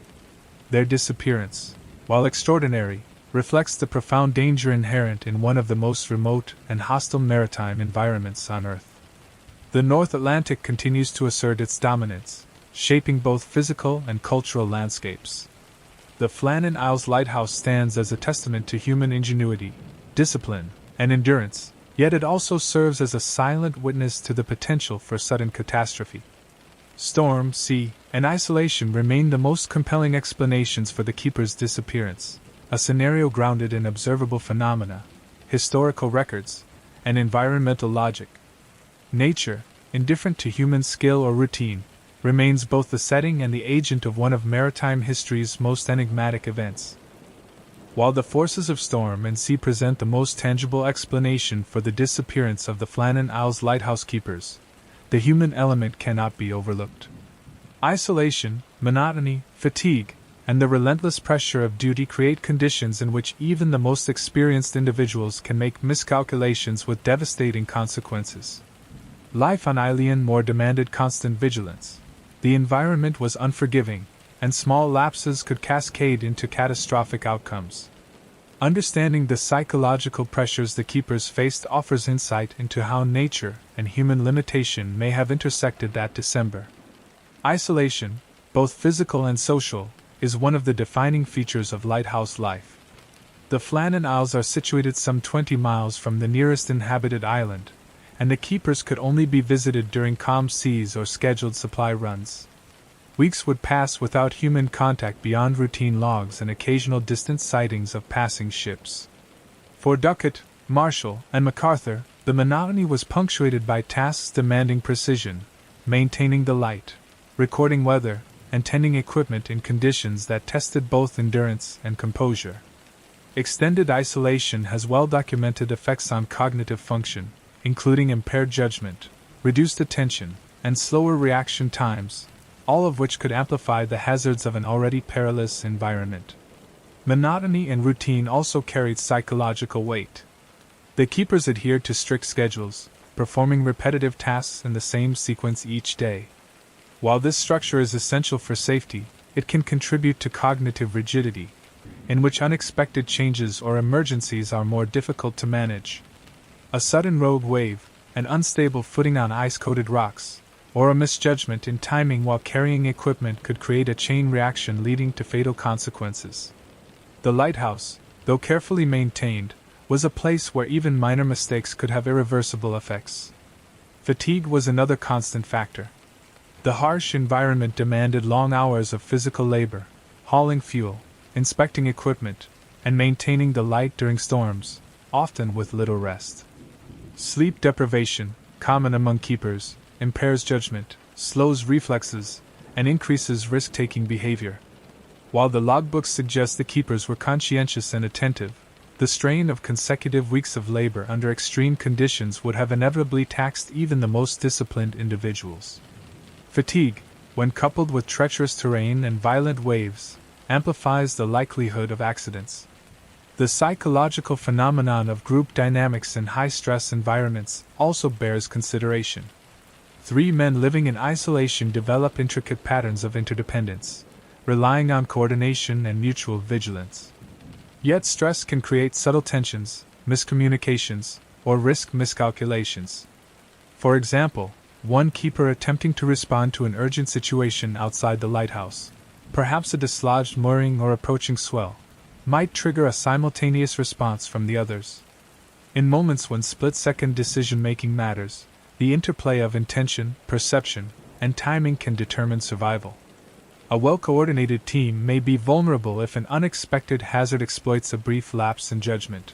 Their disappearance, while extraordinary, reflects the profound danger inherent in one of the most remote and hostile maritime environments on Earth. The North Atlantic continues to assert its dominance, shaping both physical and cultural landscapes. The Flannan Isles Lighthouse stands as a testament to human ingenuity, discipline, and endurance, yet it also serves as a silent witness to the potential for sudden catastrophe. Storm, sea, and isolation remain the most compelling explanations for the keeper's disappearance, a scenario grounded in observable phenomena, historical records, and environmental logic. Nature, indifferent to human skill or routine, remains both the setting and the agent of one of maritime history's most enigmatic events. While the forces of storm and sea present the most tangible explanation for the disappearance of the Flannan Isles Lighthouse keepers, the human element cannot be overlooked. Isolation, monotony, fatigue, and the relentless pressure of duty create conditions in which even the most experienced individuals can make miscalculations with devastating consequences. Life on Eilean Moor demanded constant vigilance. The environment was unforgiving, and small lapses could cascade into catastrophic outcomes. Understanding the psychological pressures the keepers faced offers insight into how nature and human limitation may have intersected that December. Isolation, both physical and social, is one of the defining features of lighthouse life. The Flannan Isles are situated some 20 miles from the nearest inhabited island, and the keepers could only be visited during calm seas or scheduled supply runs. Weeks would pass without human contact beyond routine logs and occasional distant sightings of passing ships. For Duckett, Marshall, and MacArthur, the monotony was punctuated by tasks demanding precision, maintaining the light, recording weather, and tending equipment in conditions that tested both endurance and composure. Extended isolation has well-documented effects on cognitive function, including impaired judgment, reduced attention, and slower reaction times, all of which could amplify the hazards of an already perilous environment. Monotony and routine also carried psychological weight. The keepers adhered to strict schedules, performing repetitive tasks in the same sequence each day. While this structure is essential for safety, it can contribute to cognitive rigidity, in which unexpected changes or emergencies are more difficult to manage. A sudden rogue wave, an unstable footing on ice-coated rocks, or a misjudgment in timing while carrying equipment could create a chain reaction leading to fatal consequences. The lighthouse, though carefully maintained, was a place where even minor mistakes could have irreversible effects. Fatigue was another constant factor. The harsh environment demanded long hours of physical labor, hauling fuel, inspecting equipment, and maintaining the light during storms, often with little rest. Sleep deprivation, common among keepers, impairs judgment, slows reflexes, and increases risk-taking behavior. While the logbooks suggest the keepers were conscientious and attentive, the strain of consecutive weeks of labor under extreme conditions would have inevitably taxed even the most disciplined individuals. Fatigue, when coupled with treacherous terrain and violent waves, amplifies the likelihood of accidents. The psychological phenomenon of group dynamics in high-stress environments also bears consideration. 3 men living in isolation develop intricate patterns of interdependence, relying on coordination and mutual vigilance. Yet stress can create subtle tensions, miscommunications, or risk miscalculations. For example, one keeper attempting to respond to an urgent situation outside the lighthouse, perhaps a dislodged mooring or approaching swell, might trigger a simultaneous response from the others. In moments when split-second decision-making matters, the interplay of intention, perception, and timing can determine survival. A well-coordinated team may be vulnerable if an unexpected hazard exploits a brief lapse in judgment.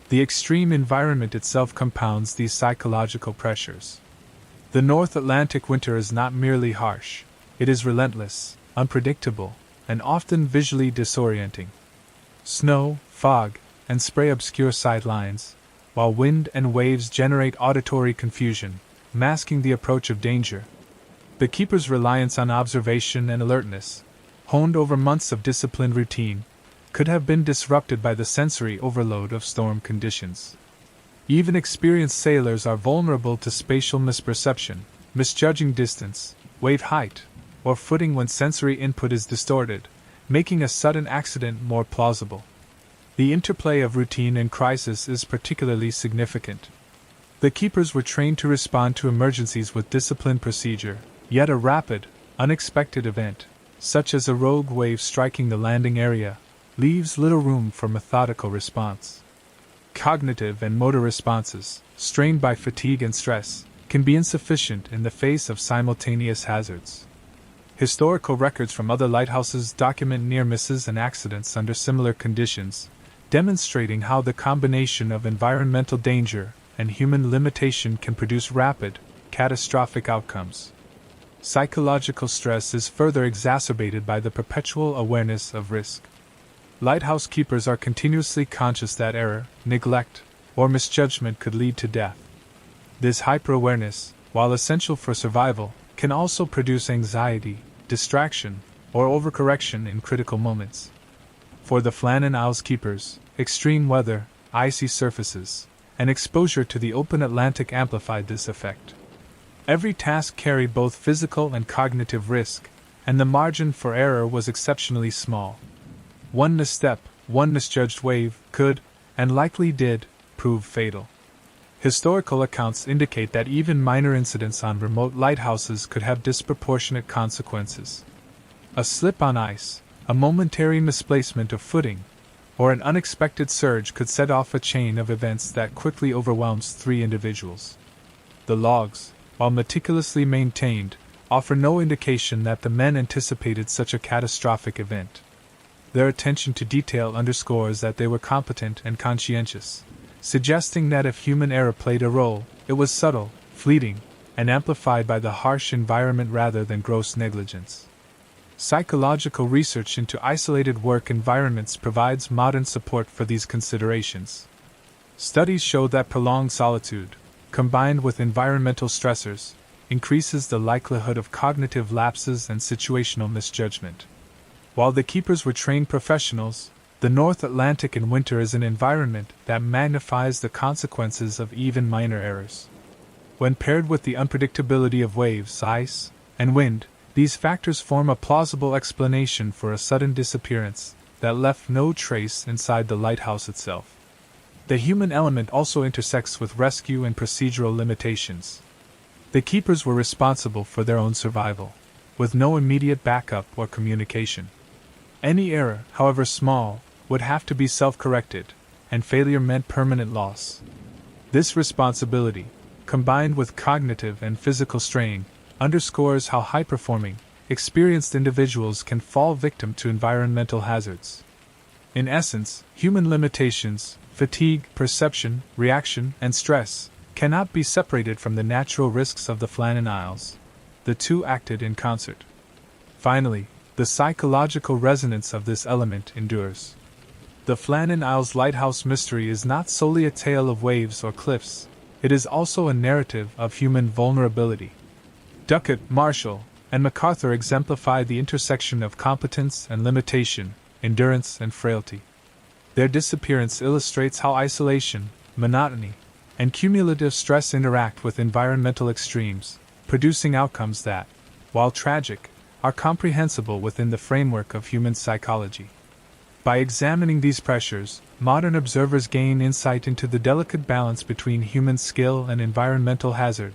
The extreme environment itself compounds these psychological pressures. The North Atlantic winter is not merely harsh, it is relentless, unpredictable, and often visually disorienting. Snow, fog, and spray obscure sightlines, while wind and waves generate auditory confusion, masking the approach of danger. The keeper's reliance on observation and alertness, honed over months of disciplined routine, could have been disrupted by the sensory overload of storm conditions. Even experienced sailors are vulnerable to spatial misperception, misjudging distance, wave height, or footing when sensory input is distorted, making a sudden accident more plausible. The interplay of routine and crisis is particularly significant. The keepers were trained to respond to emergencies with disciplined procedure, yet a rapid, unexpected event, such as a rogue wave striking the landing area, leaves little room for methodical response. Cognitive and motor responses, strained by fatigue and stress, can be insufficient in the face of simultaneous hazards. Historical records from other lighthouses document near misses and accidents under similar conditions, demonstrating how the combination of environmental danger and human limitation can produce rapid, catastrophic outcomes. Psychological stress is further exacerbated by the perpetual awareness of risk. Lighthouse keepers are continuously conscious that error, neglect, or misjudgment could lead to death. This hyper-awareness, while essential for survival, can also produce anxiety, distraction, or overcorrection in critical moments. For the Flannan Isles keepers, extreme weather, icy surfaces, and exposure to the open Atlantic amplified this effect. Every task carried both physical and cognitive risk, and the margin for error was exceptionally small. One misstep, one misjudged wave, could, and likely did, prove fatal. Historical accounts indicate that even minor incidents on remote lighthouses could have disproportionate consequences. A slip on ice, a momentary misplacement of footing, or an unexpected surge could set off a chain of events that quickly overwhelms 3 individuals. The logs, while meticulously maintained, offer no indication that the men anticipated such a catastrophic event. Their attention to detail underscores that they were competent and conscientious, suggesting that if human error played a role, it was subtle, fleeting, and amplified by the harsh environment rather than gross negligence. Psychological research into isolated work environments provides modern support for these considerations. Studies show that prolonged solitude, combined with environmental stressors, increases the likelihood of cognitive lapses and situational misjudgment. While the keepers were trained professionals, the North Atlantic in winter is an environment that magnifies the consequences of even minor errors. When paired with the unpredictability of waves, ice, and wind, these factors form a plausible explanation for a sudden disappearance that left no trace inside the lighthouse itself. The human element also intersects with rescue and procedural limitations. The keepers were responsible for their own survival, with no immediate backup or communication. Any error, however small, would have to be self-corrected, and failure meant permanent loss. This responsibility, combined with cognitive and physical strain, underscores how high-performing, experienced individuals can fall victim to environmental hazards. In essence, human limitations, fatigue, perception, reaction, and stress, cannot be separated from the natural risks of the Flannan Isles. The two acted in concert. Finally, the psychological resonance of this element endures. The Flannan Isles Lighthouse mystery is not solely a tale of waves or cliffs, it is also a narrative of human vulnerability. Duckett, Marshall, and MacArthur exemplify the intersection of competence and limitation, endurance and frailty. Their disappearance illustrates how isolation, monotony, and cumulative stress interact with environmental extremes, producing outcomes that, while tragic, are comprehensible within the framework of human psychology. By examining these pressures, modern observers gain insight into the delicate balance between human skill and environmental hazard,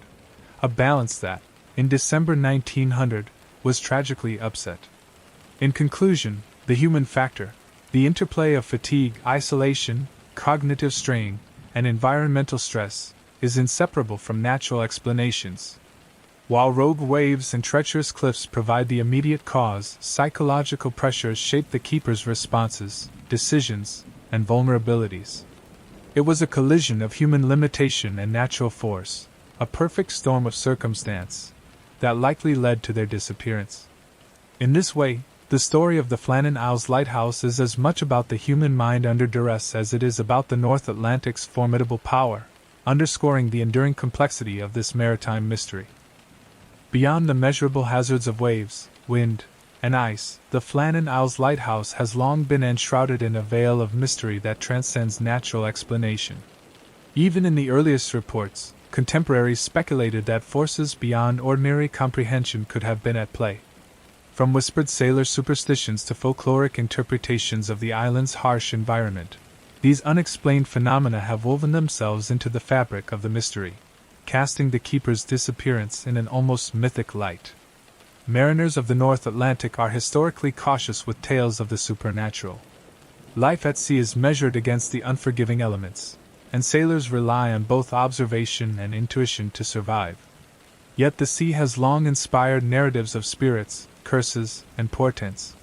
a balance that, in December 1900, was tragically upset. In conclusion, the human factor, the interplay of fatigue, isolation, cognitive strain, and environmental stress, is inseparable from natural explanations. While rogue waves and treacherous cliffs provide the immediate cause, psychological pressures shape the keeper's responses, decisions, and vulnerabilities. It was a collision of human limitation and natural force, a perfect storm of circumstance, that likely led to their disappearance. In this way, the story of the Flannan Isles Lighthouse is as much about the human mind under duress as it is about the North Atlantic's formidable power, underscoring the enduring complexity of this maritime mystery. Beyond the measurable hazards of waves, wind, and ice, the Flannan Isles Lighthouse has long been enshrouded in a veil of mystery that transcends natural explanation. Even in the earliest reports, contemporaries speculated that forces beyond ordinary comprehension could have been at play. From whispered sailor superstitions to folkloric interpretations of the island's harsh environment, these unexplained phenomena have woven themselves into the fabric of the mystery, casting the keeper's disappearance in an almost mythic light. Mariners of the North Atlantic are historically cautious with tales of the supernatural. Life at sea is measured against the unforgiving elements, and sailors rely on both observation and intuition to survive. Yet the sea has long inspired narratives of spirits, curses, and portents.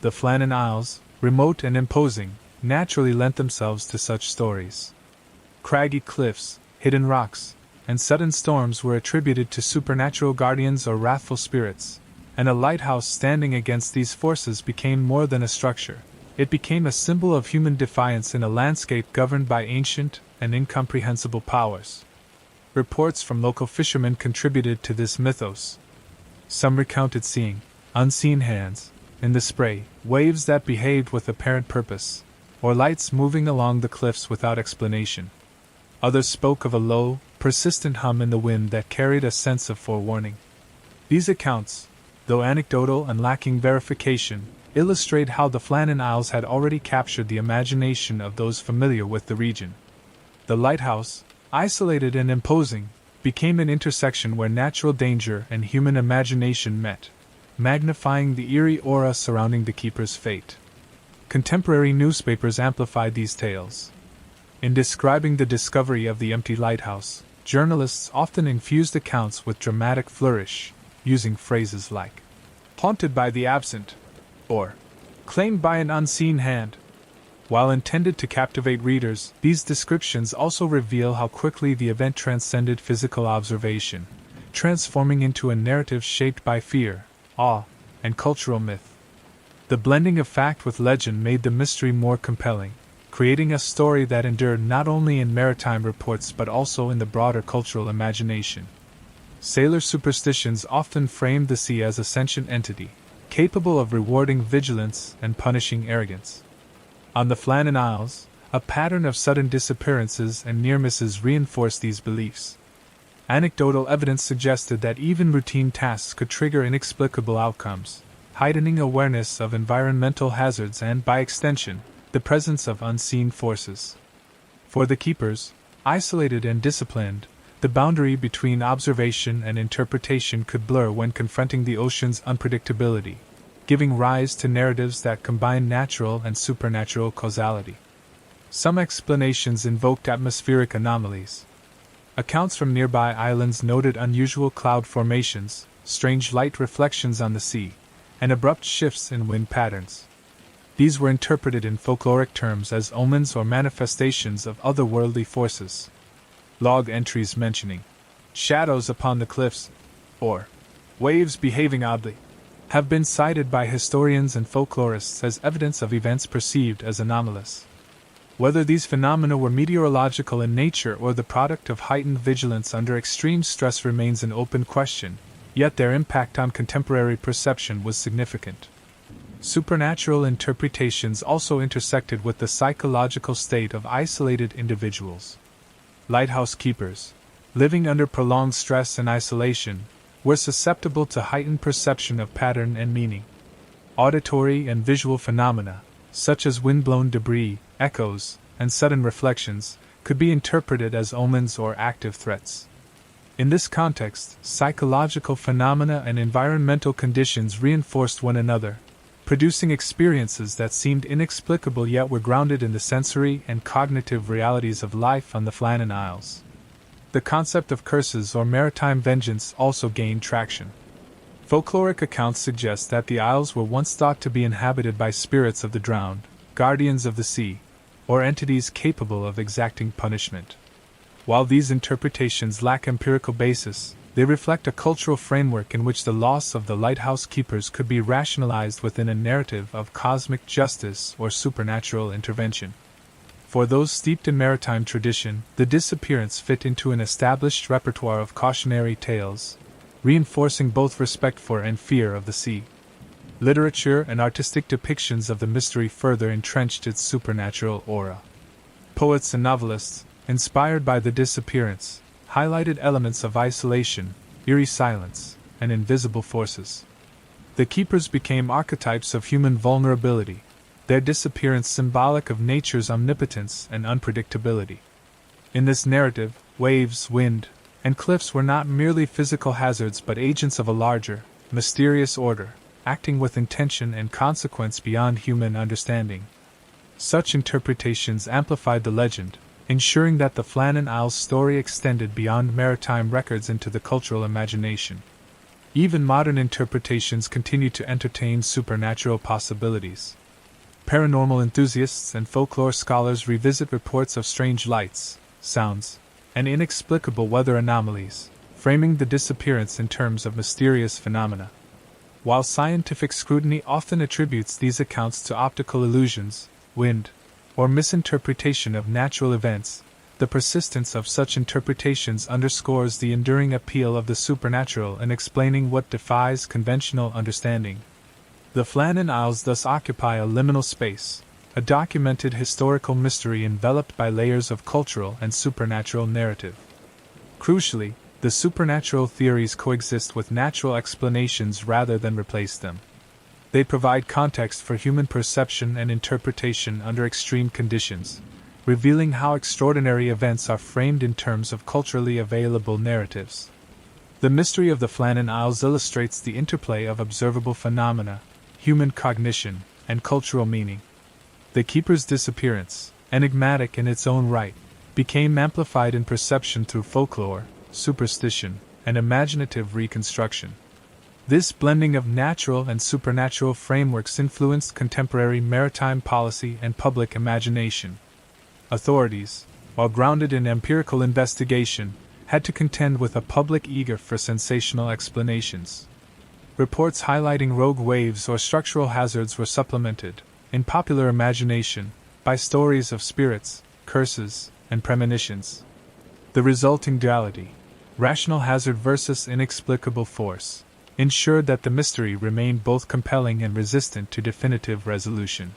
The Flannan Isles, remote and imposing, naturally lent themselves to such stories. Craggy cliffs, hidden rocks, and sudden storms were attributed to supernatural guardians or wrathful spirits, and a lighthouse standing against these forces became more than a structure. It became a symbol of human defiance in a landscape governed by ancient and incomprehensible powers. Reports from local fishermen contributed to this mythos. Some recounted seeing unseen hands in the spray, waves that behaved with apparent purpose, or lights moving along the cliffs without explanation. Others spoke of a low, persistent hum in the wind that carried a sense of forewarning. These accounts, though anecdotal and lacking verification, illustrate how the Flannan Isles had already captured the imagination of those familiar with the region. The lighthouse, isolated and imposing, became an intersection where natural danger and human imagination met, magnifying the eerie aura surrounding the keeper's fate. Contemporary newspapers amplified these tales. In describing the discovery of the empty lighthouse, journalists often infused accounts with dramatic flourish, using phrases like, "haunted by the absent," or "claimed by an unseen hand." While intended to captivate readers, these descriptions also reveal how quickly the event transcended physical observation, transforming into a narrative shaped by fear, awe, and cultural myth. The blending of fact with legend made the mystery more compelling, creating a story that endured not only in maritime reports but also in the broader cultural imagination. Sailor superstitions often framed the sea as a sentient entity, capable of rewarding vigilance and punishing arrogance. On the Flannan Isles, a pattern of sudden disappearances and near misses reinforced these beliefs. Anecdotal evidence suggested that even routine tasks could trigger inexplicable outcomes, heightening awareness of environmental hazards and, by extension, the presence of unseen forces. For the keepers, isolated and disciplined, the boundary between observation and interpretation could blur when confronting the ocean's unpredictability, giving rise to narratives that combine natural and supernatural causality. Some explanations invoked atmospheric anomalies. Accounts from nearby islands noted unusual cloud formations, strange light reflections on the sea, and abrupt shifts in wind patterns. These were interpreted in folkloric terms as omens or manifestations of otherworldly forces. Log entries mentioning shadows upon the cliffs, or waves behaving oddly, have been cited by historians and folklorists as evidence of events perceived as anomalous. Whether these phenomena were meteorological in nature or the product of heightened vigilance under extreme stress remains an open question, yet their impact on contemporary perception was significant. Supernatural interpretations also intersected with the psychological state of isolated individuals. Lighthouse keepers, living under prolonged stress and isolation, were susceptible to heightened perception of pattern and meaning. Auditory and visual phenomena, such as wind-blown debris, echoes, and sudden reflections, could be interpreted as omens or active threats. In this context, psychological phenomena and environmental conditions reinforced one another, producing experiences that seemed inexplicable yet were grounded in the sensory and cognitive realities of life on the Flannan Isles. The concept of curses or maritime vengeance also gained traction. Folkloric accounts suggest that the isles were once thought to be inhabited by spirits of the drowned, guardians of the sea, or entities capable of exacting punishment. While these interpretations lack empirical basis, they reflect a cultural framework in which the loss of the lighthouse keepers could be rationalized within a narrative of cosmic justice or supernatural intervention. For those steeped in maritime tradition, the disappearance fit into an established repertoire of cautionary tales, reinforcing both respect for and fear of the sea. Literature and artistic depictions of the mystery further entrenched its supernatural aura. Poets and novelists, inspired by the disappearance, highlighted elements of isolation, eerie silence, and invisible forces. The keepers became archetypes of human vulnerability, their disappearance symbolic of nature's omnipotence and unpredictability. In this narrative, waves, wind, and cliffs were not merely physical hazards but agents of a larger, mysterious order, acting with intention and consequence beyond human understanding. Such interpretations amplified the legend, ensuring that the Flannan Isles story extended beyond maritime records into the cultural imagination. Even modern interpretations continue to entertain supernatural possibilities. Paranormal enthusiasts and folklore scholars revisit reports of strange lights, sounds, and inexplicable weather anomalies, framing the disappearance in terms of mysterious phenomena. While scientific scrutiny often attributes these accounts to optical illusions, wind, or misinterpretation of natural events, the persistence of such interpretations underscores the enduring appeal of the supernatural in explaining what defies conventional understanding. The Flannan Isles thus occupy a liminal space, a documented historical mystery enveloped by layers of cultural and supernatural narrative. Crucially, the supernatural theories coexist with natural explanations rather than replace them. They provide context for human perception and interpretation under extreme conditions, revealing how extraordinary events are framed in terms of culturally available narratives. The mystery of the Flannan Isles illustrates the interplay of observable phenomena, human cognition, and cultural meaning. The keeper's disappearance, enigmatic in its own right, became amplified in perception through folklore, superstition, and imaginative reconstruction. This blending of natural and supernatural frameworks influenced contemporary maritime policy and public imagination. Authorities, while grounded in empirical investigation, had to contend with a public eager for sensational explanations. Reports highlighting rogue waves or structural hazards were supplemented, in popular imagination, by stories of spirits, curses, and premonitions. The resulting duality, rational hazard versus inexplicable force, ensured that the mystery remained both compelling and resistant to definitive resolution.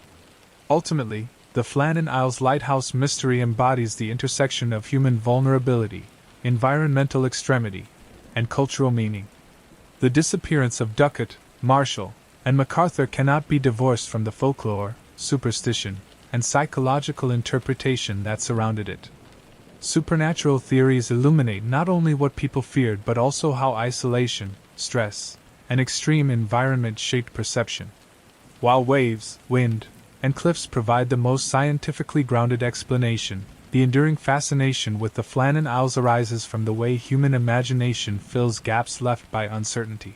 Ultimately, the Flannan Isles Lighthouse mystery embodies the intersection of human vulnerability, environmental extremity, and cultural meaning. The disappearance of Ducat, Marshall, and MacArthur cannot be divorced from the folklore, superstition, and psychological interpretation that surrounded it. Supernatural theories illuminate not only what people feared but also how isolation, stress, and extreme environment shaped perception. While waves, wind, and cliffs provide the most scientifically grounded explanation, the enduring fascination with the Flannan Isles arises from the way human imagination fills gaps left by uncertainty.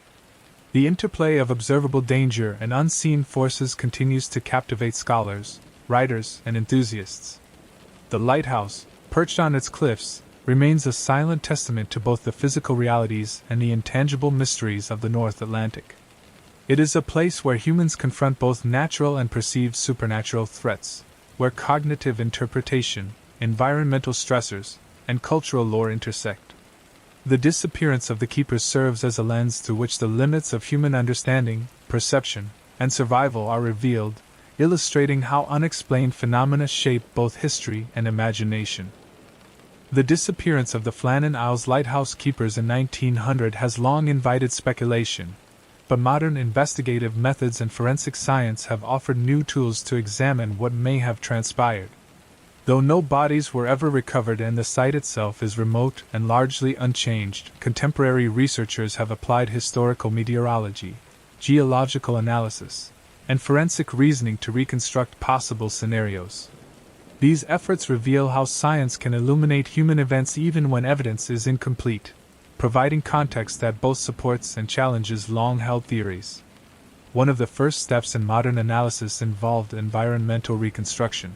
The interplay of observable danger and unseen forces continues to captivate scholars, writers, and enthusiasts. The lighthouse, perched on its cliffs, remains a silent testament to both the physical realities and the intangible mysteries of the North Atlantic. It is a place where humans confront both natural and perceived supernatural threats, where cognitive interpretation, environmental stressors, and cultural lore intersect. The disappearance of the keepers serves as a lens through which the limits of human understanding, perception, and survival are revealed, illustrating how unexplained phenomena shape both history and imagination. The disappearance of the Flannan Isles Lighthouse keepers in 1900 has long invited speculation, but modern investigative methods and forensic science have offered new tools to examine what may have transpired. Though no bodies were ever recovered and the site itself is remote and largely unchanged, contemporary researchers have applied historical meteorology, geological analysis, and forensic reasoning to reconstruct possible scenarios. These efforts reveal how science can illuminate human events even when evidence is incomplete, providing context that both supports and challenges long-held theories. One of the first steps in modern analysis involved environmental reconstruction.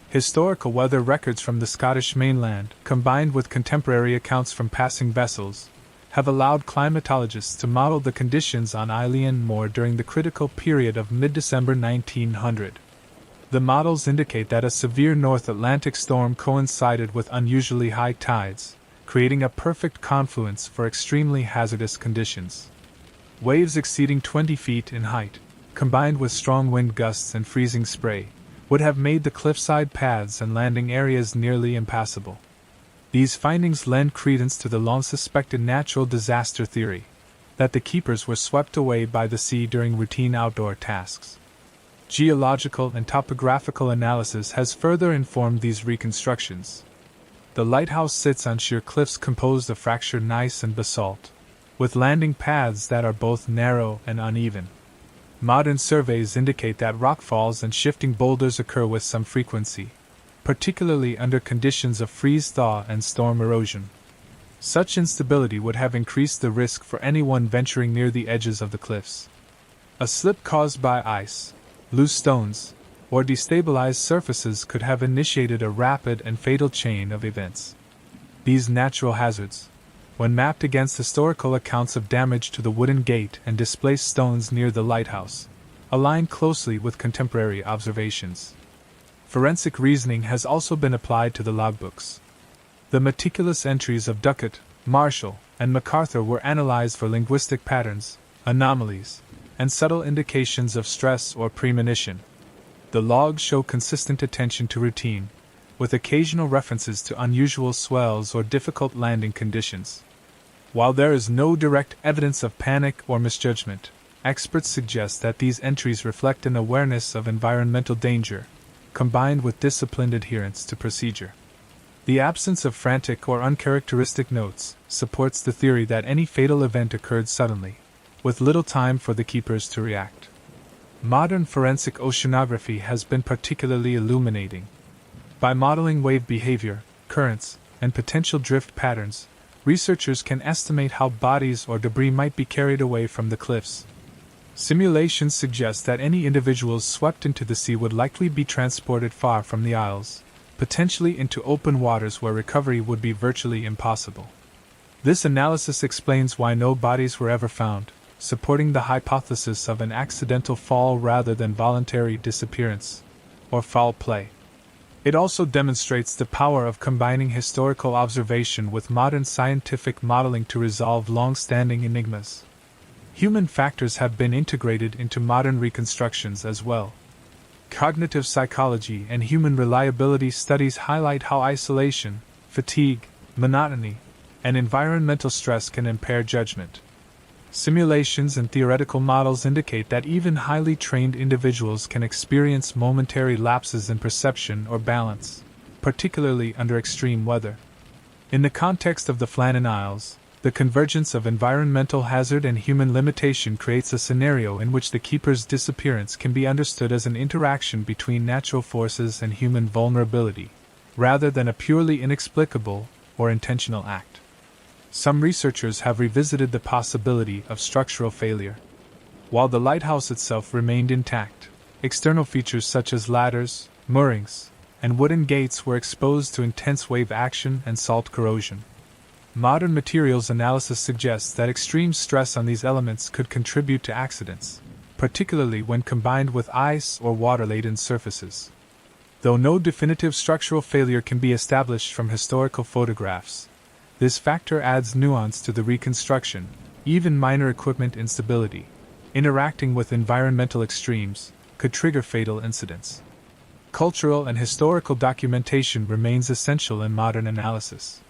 Historical weather records from the Scottish mainland, combined with contemporary accounts from passing vessels, have allowed climatologists to model the conditions on Eilean Moor during the critical period of mid-December 1900. The models indicate that a severe North Atlantic storm coincided with unusually high tides, creating a perfect confluence for extremely hazardous conditions. Waves exceeding 20 feet in height, combined with strong wind gusts and freezing spray, would have made the cliffside paths and landing areas nearly impassable. These findings lend credence to the long-suspected natural disaster theory, that the keepers were swept away by the sea during routine outdoor tasks. Geological and topographical analysis has further informed these reconstructions. The lighthouse sits on sheer cliffs composed of fractured gneiss and basalt, with landing paths that are both narrow and uneven. Modern surveys indicate that rockfalls and shifting boulders occur with some frequency, particularly under conditions of freeze-thaw and storm erosion. Such instability would have increased the risk for anyone venturing near the edges of the cliffs. A slip caused by ice, loose stones, or destabilized surfaces could have initiated a rapid and fatal chain of events. These natural hazards, when mapped against historical accounts of damage to the wooden gate and displaced stones near the lighthouse, align closely with contemporary observations. Forensic reasoning has also been applied to the logbooks. The meticulous entries of Duckett, Marshall, and MacArthur were analyzed for linguistic patterns, anomalies, and subtle indications of stress or premonition. The logs show consistent attention to routine, with occasional references to unusual swells or difficult landing conditions. While there is no direct evidence of panic or misjudgment, experts suggest that these entries reflect an awareness of environmental danger, combined with disciplined adherence to procedure. The absence of frantic or uncharacteristic notes supports the theory that any fatal event occurred suddenly, with little time for the keepers to react. Modern forensic oceanography has been particularly illuminating. By modeling wave behavior, currents, and potential drift patterns, researchers can estimate how bodies or debris might be carried away from the cliffs. Simulations suggest that any individuals swept into the sea would likely be transported far from the isles, potentially into open waters where recovery would be virtually impossible. This analysis explains why no bodies were ever found, supporting the hypothesis of an accidental fall rather than voluntary disappearance, or foul play. It also demonstrates the power of combining historical observation with modern scientific modeling to resolve long-standing enigmas. Human factors have been integrated into modern reconstructions as well. Cognitive psychology and human reliability studies highlight how isolation, fatigue, monotony, and environmental stress can impair judgment. Simulations and theoretical models indicate that even highly trained individuals can experience momentary lapses in perception or balance, particularly under extreme weather. In the context of the Flannan Isles, the convergence of environmental hazard and human limitation creates a scenario in which the keeper's disappearance can be understood as an interaction between natural forces and human vulnerability, rather than a purely inexplicable or intentional act. Some researchers have revisited the possibility of structural failure. While the lighthouse itself remained intact, external features such as ladders, moorings, and wooden gates were exposed to intense wave action and salt corrosion. Modern materials analysis suggests that extreme stress on these elements could contribute to accidents, particularly when combined with ice or water-laden surfaces. Though no definitive structural failure can be established from historical photographs, this factor adds nuance to the reconstruction. Even minor equipment instability, interacting with environmental extremes, could trigger fatal incidents. Cultural and historical documentation remains essential in modern analysis.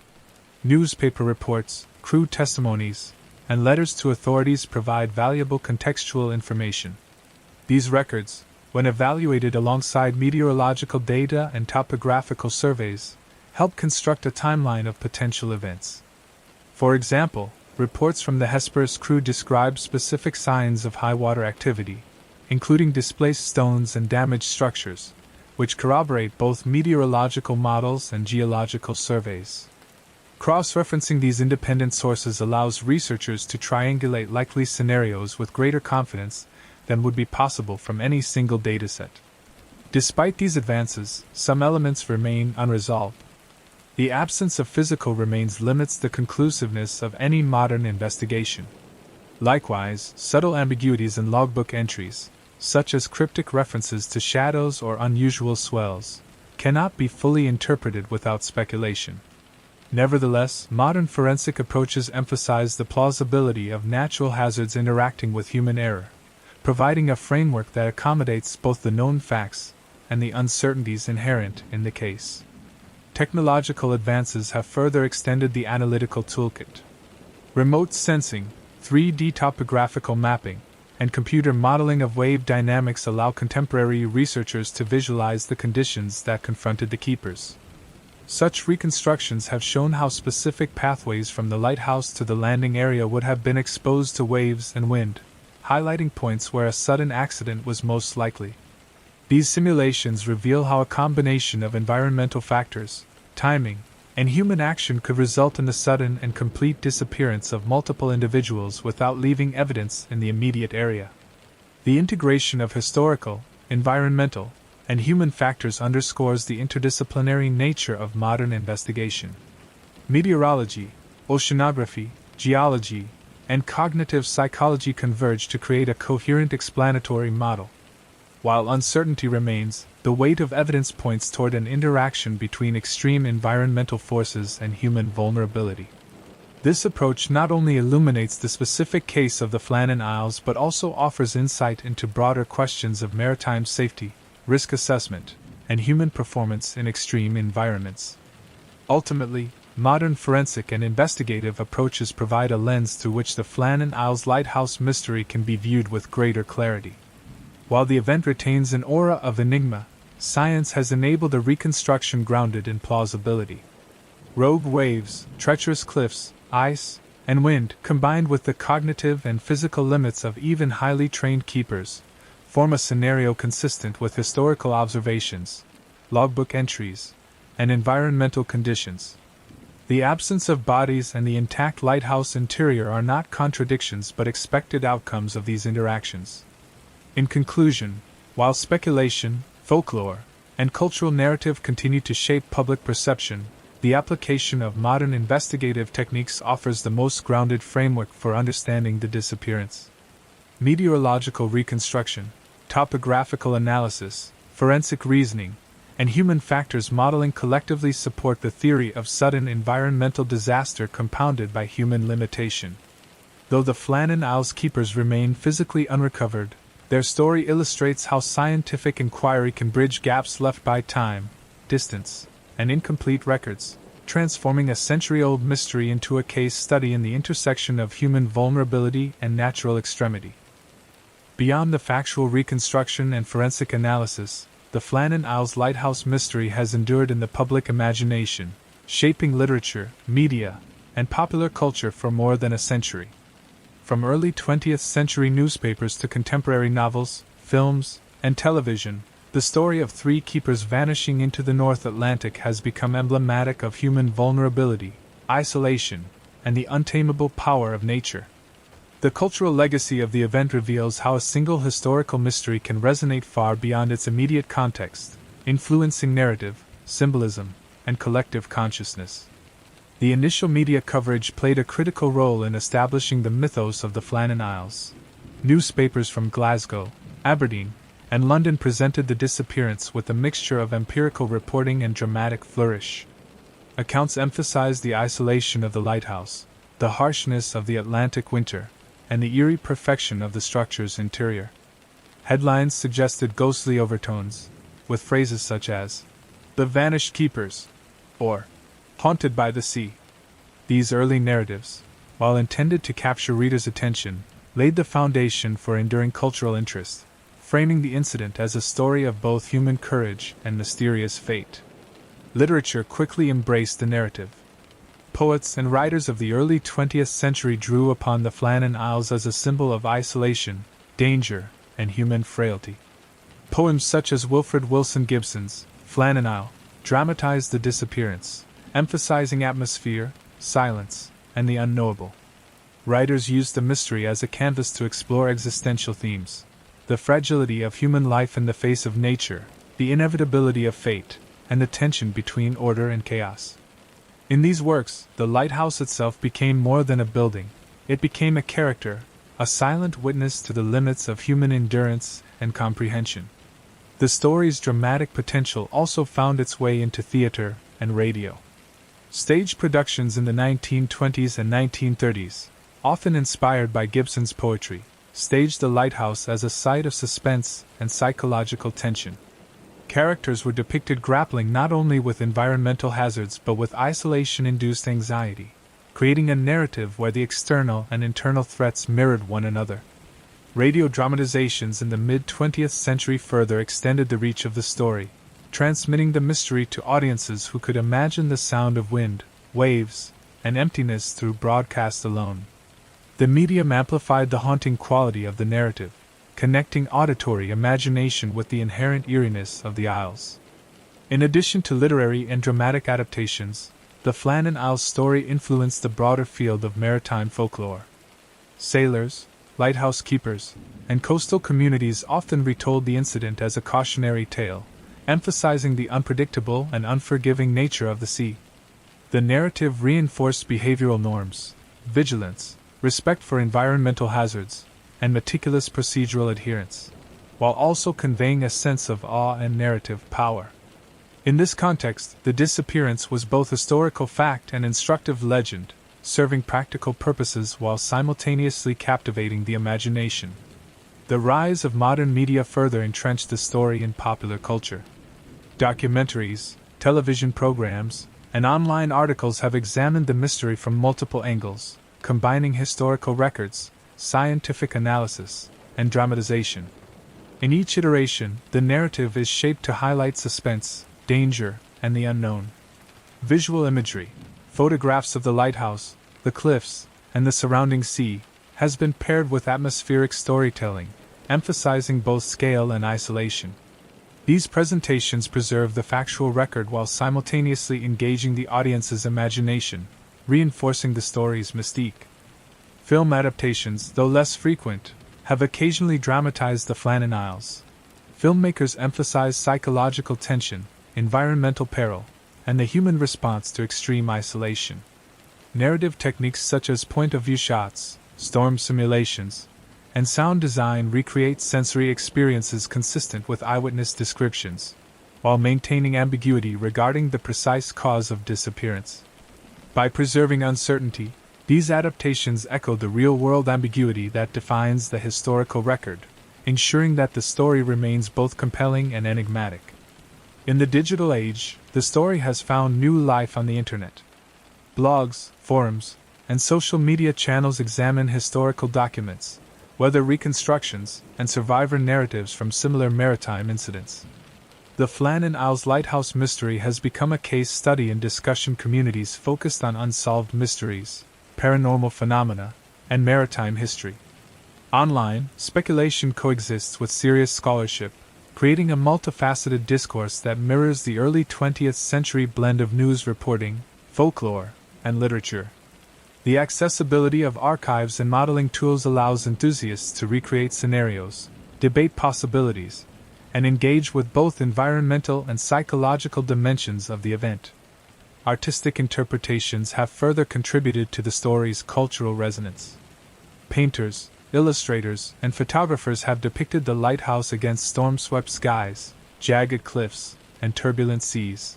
Newspaper reports, crew testimonies, and letters to authorities provide valuable contextual information. These records, when evaluated alongside meteorological data and topographical surveys, help construct a timeline of potential events. For example, reports from the Hesperus crew describe specific signs of high water activity, including displaced stones and damaged structures, which corroborate both meteorological models and geological surveys. Cross-referencing these independent sources allows researchers to triangulate likely scenarios with greater confidence than would be possible from any single dataset. Despite these advances, some elements remain unresolved. The absence of physical remains limits the conclusiveness of any modern investigation. Likewise, subtle ambiguities in logbook entries, such as cryptic references to shadows or unusual swells, cannot be fully interpreted without speculation. Nevertheless, modern forensic approaches emphasize the plausibility of natural hazards interacting with human error, providing a framework that accommodates both the known facts and the uncertainties inherent in the case. Technological advances have further extended the analytical toolkit. Remote sensing, 3D topographical mapping, and computer modeling of wave dynamics allow contemporary researchers to visualize the conditions that confronted the keepers. Such reconstructions have shown how specific pathways from the lighthouse to the landing area would have been exposed to waves and wind, highlighting points where a sudden accident was most likely. These simulations reveal how a combination of environmental factors, timing, and human action could result in the sudden and complete disappearance of multiple individuals without leaving evidence in the immediate area. The integration of historical, environmental, and human factors underscores the interdisciplinary nature of modern investigation. Meteorology, oceanography, geology, and cognitive psychology converge to create a coherent explanatory model. While uncertainty remains, the weight of evidence points toward an interaction between extreme environmental forces and human vulnerability. This approach not only illuminates the specific case of the Flannan Isles but also offers insight into broader questions of maritime safety, risk assessment, and human performance in extreme environments. Ultimately, modern forensic and investigative approaches provide a lens through which the Flannan Isles Lighthouse mystery can be viewed with greater clarity. While the event retains an aura of enigma, science has enabled a reconstruction grounded in plausibility. Rogue waves, treacherous cliffs, ice, and wind, combined with the cognitive and physical limits of even highly trained keepers, form a scenario consistent with historical observations, logbook entries, and environmental conditions. The absence of bodies and the intact lighthouse interior are not contradictions but expected outcomes of these interactions. In conclusion, while speculation, folklore, and cultural narrative continue to shape public perception, the application of modern investigative techniques offers the most grounded framework for understanding the disappearance. Meteorological reconstruction, topographical analysis, forensic reasoning, and human factors modeling collectively support the theory of sudden environmental disaster compounded by human limitation. Though the Flannan Isles keepers remain physically unrecovered, their story illustrates how scientific inquiry can bridge gaps left by time, distance, and incomplete records, transforming a century-old mystery into a case study in the intersection of human vulnerability and natural extremity. Beyond the factual reconstruction and forensic analysis, the Flannan Isles Lighthouse mystery has endured in the public imagination, shaping literature, media, and popular culture for more than a century. From early 20th century newspapers to contemporary novels, films, and television, the story of three keepers vanishing into the North Atlantic has become emblematic of human vulnerability, isolation, and the untamable power of nature. The cultural legacy of the event reveals how a single historical mystery can resonate far beyond its immediate context, influencing narrative, symbolism, and collective consciousness. The initial media coverage played a critical role in establishing the mythos of the Flannan Isles. Newspapers from Glasgow, Aberdeen, and London presented the disappearance with a mixture of empirical reporting and dramatic flourish. Accounts emphasized the isolation of the lighthouse, the harshness of the Atlantic winter, and the eerie perfection of the structure's interior. Headlines suggested ghostly overtones, with phrases such as, "The Vanished Keepers," or "Haunted by the Sea." These early narratives, while intended to capture readers' attention, laid the foundation for enduring cultural interest, framing the incident as a story of both human courage and mysterious fate. Literature quickly embraced the narrative. Poets and writers of the early 20th century drew upon the Flannan Isles as a symbol of isolation, danger, and human frailty. Poems such as Wilfred Wilson Gibson's Flannan Isle dramatized the disappearance, emphasizing atmosphere, silence, and the unknowable. Writers used the mystery as a canvas to explore existential themes: the fragility of human life in the face of nature, the inevitability of fate, and the tension between order and chaos. In these works, the lighthouse itself became more than a building. It became a character, a silent witness to the limits of human endurance and comprehension. The story's dramatic potential also found its way into theater and radio. Stage productions in the 1920s and 1930s, often inspired by Gibson's poetry, staged the lighthouse as a site of suspense and psychological tension. Characters were depicted grappling not only with environmental hazards but with isolation-induced anxiety, creating a narrative where the external and internal threats mirrored one another. Radio dramatizations in the mid-20th century further extended the reach of the story, transmitting the mystery to audiences who could imagine the sound of wind, waves, and emptiness through broadcast alone. The medium amplified the haunting quality of the narrative, connecting auditory imagination with the inherent eeriness of the Isles. In addition to literary and dramatic adaptations, the Flannan Isles story influenced the broader field of maritime folklore. Sailors, lighthouse keepers, and coastal communities often retold the incident as a cautionary tale, emphasizing the unpredictable and unforgiving nature of the sea. The narrative reinforced behavioral norms, vigilance, respect for environmental hazards, and meticulous procedural adherence, while also conveying a sense of awe and narrative power. In this context, the disappearance was both historical fact and instructive legend, serving practical purposes while simultaneously captivating the imagination. The rise of modern media further entrenched the story in popular culture. Documentaries, television programs, and online articles have examined the mystery from multiple angles, combining historical records, scientific analysis, and dramatization. In each iteration, the narrative is shaped to highlight suspense, danger, and the unknown. Visual imagery, photographs of the lighthouse, the cliffs, and the surrounding sea, has been paired with atmospheric storytelling, emphasizing both scale and isolation. These presentations preserve the factual record while simultaneously engaging the audience's imagination, reinforcing the story's mystique. Film adaptations, though less frequent, have occasionally dramatized the Flannan Isles. Filmmakers emphasize psychological tension, environmental peril, and the human response to extreme isolation. Narrative techniques such as point-of-view shots, storm simulations, and sound design recreate sensory experiences consistent with eyewitness descriptions, while maintaining ambiguity regarding the precise cause of disappearance. By preserving uncertainty, these adaptations echo the real-world ambiguity that defines the historical record, ensuring that the story remains both compelling and enigmatic. In the digital age, the story has found new life on the internet. Blogs, forums, and social media channels examine historical documents, weather reconstructions, and survivor narratives from similar maritime incidents. The Flannan Isles Lighthouse mystery has become a case study in discussion communities focused on unsolved mysteries, paranormal phenomena, and maritime history. Online, speculation coexists with serious scholarship, creating a multifaceted discourse that mirrors the early 20th century blend of news reporting, folklore, and literature. The accessibility of archives and modeling tools allows enthusiasts to recreate scenarios, debate possibilities, and engage with both environmental and psychological dimensions of the event. Artistic interpretations have further contributed to the story's cultural resonance. Painters, illustrators, and photographers have depicted the lighthouse against storm-swept skies, jagged cliffs, and turbulent seas.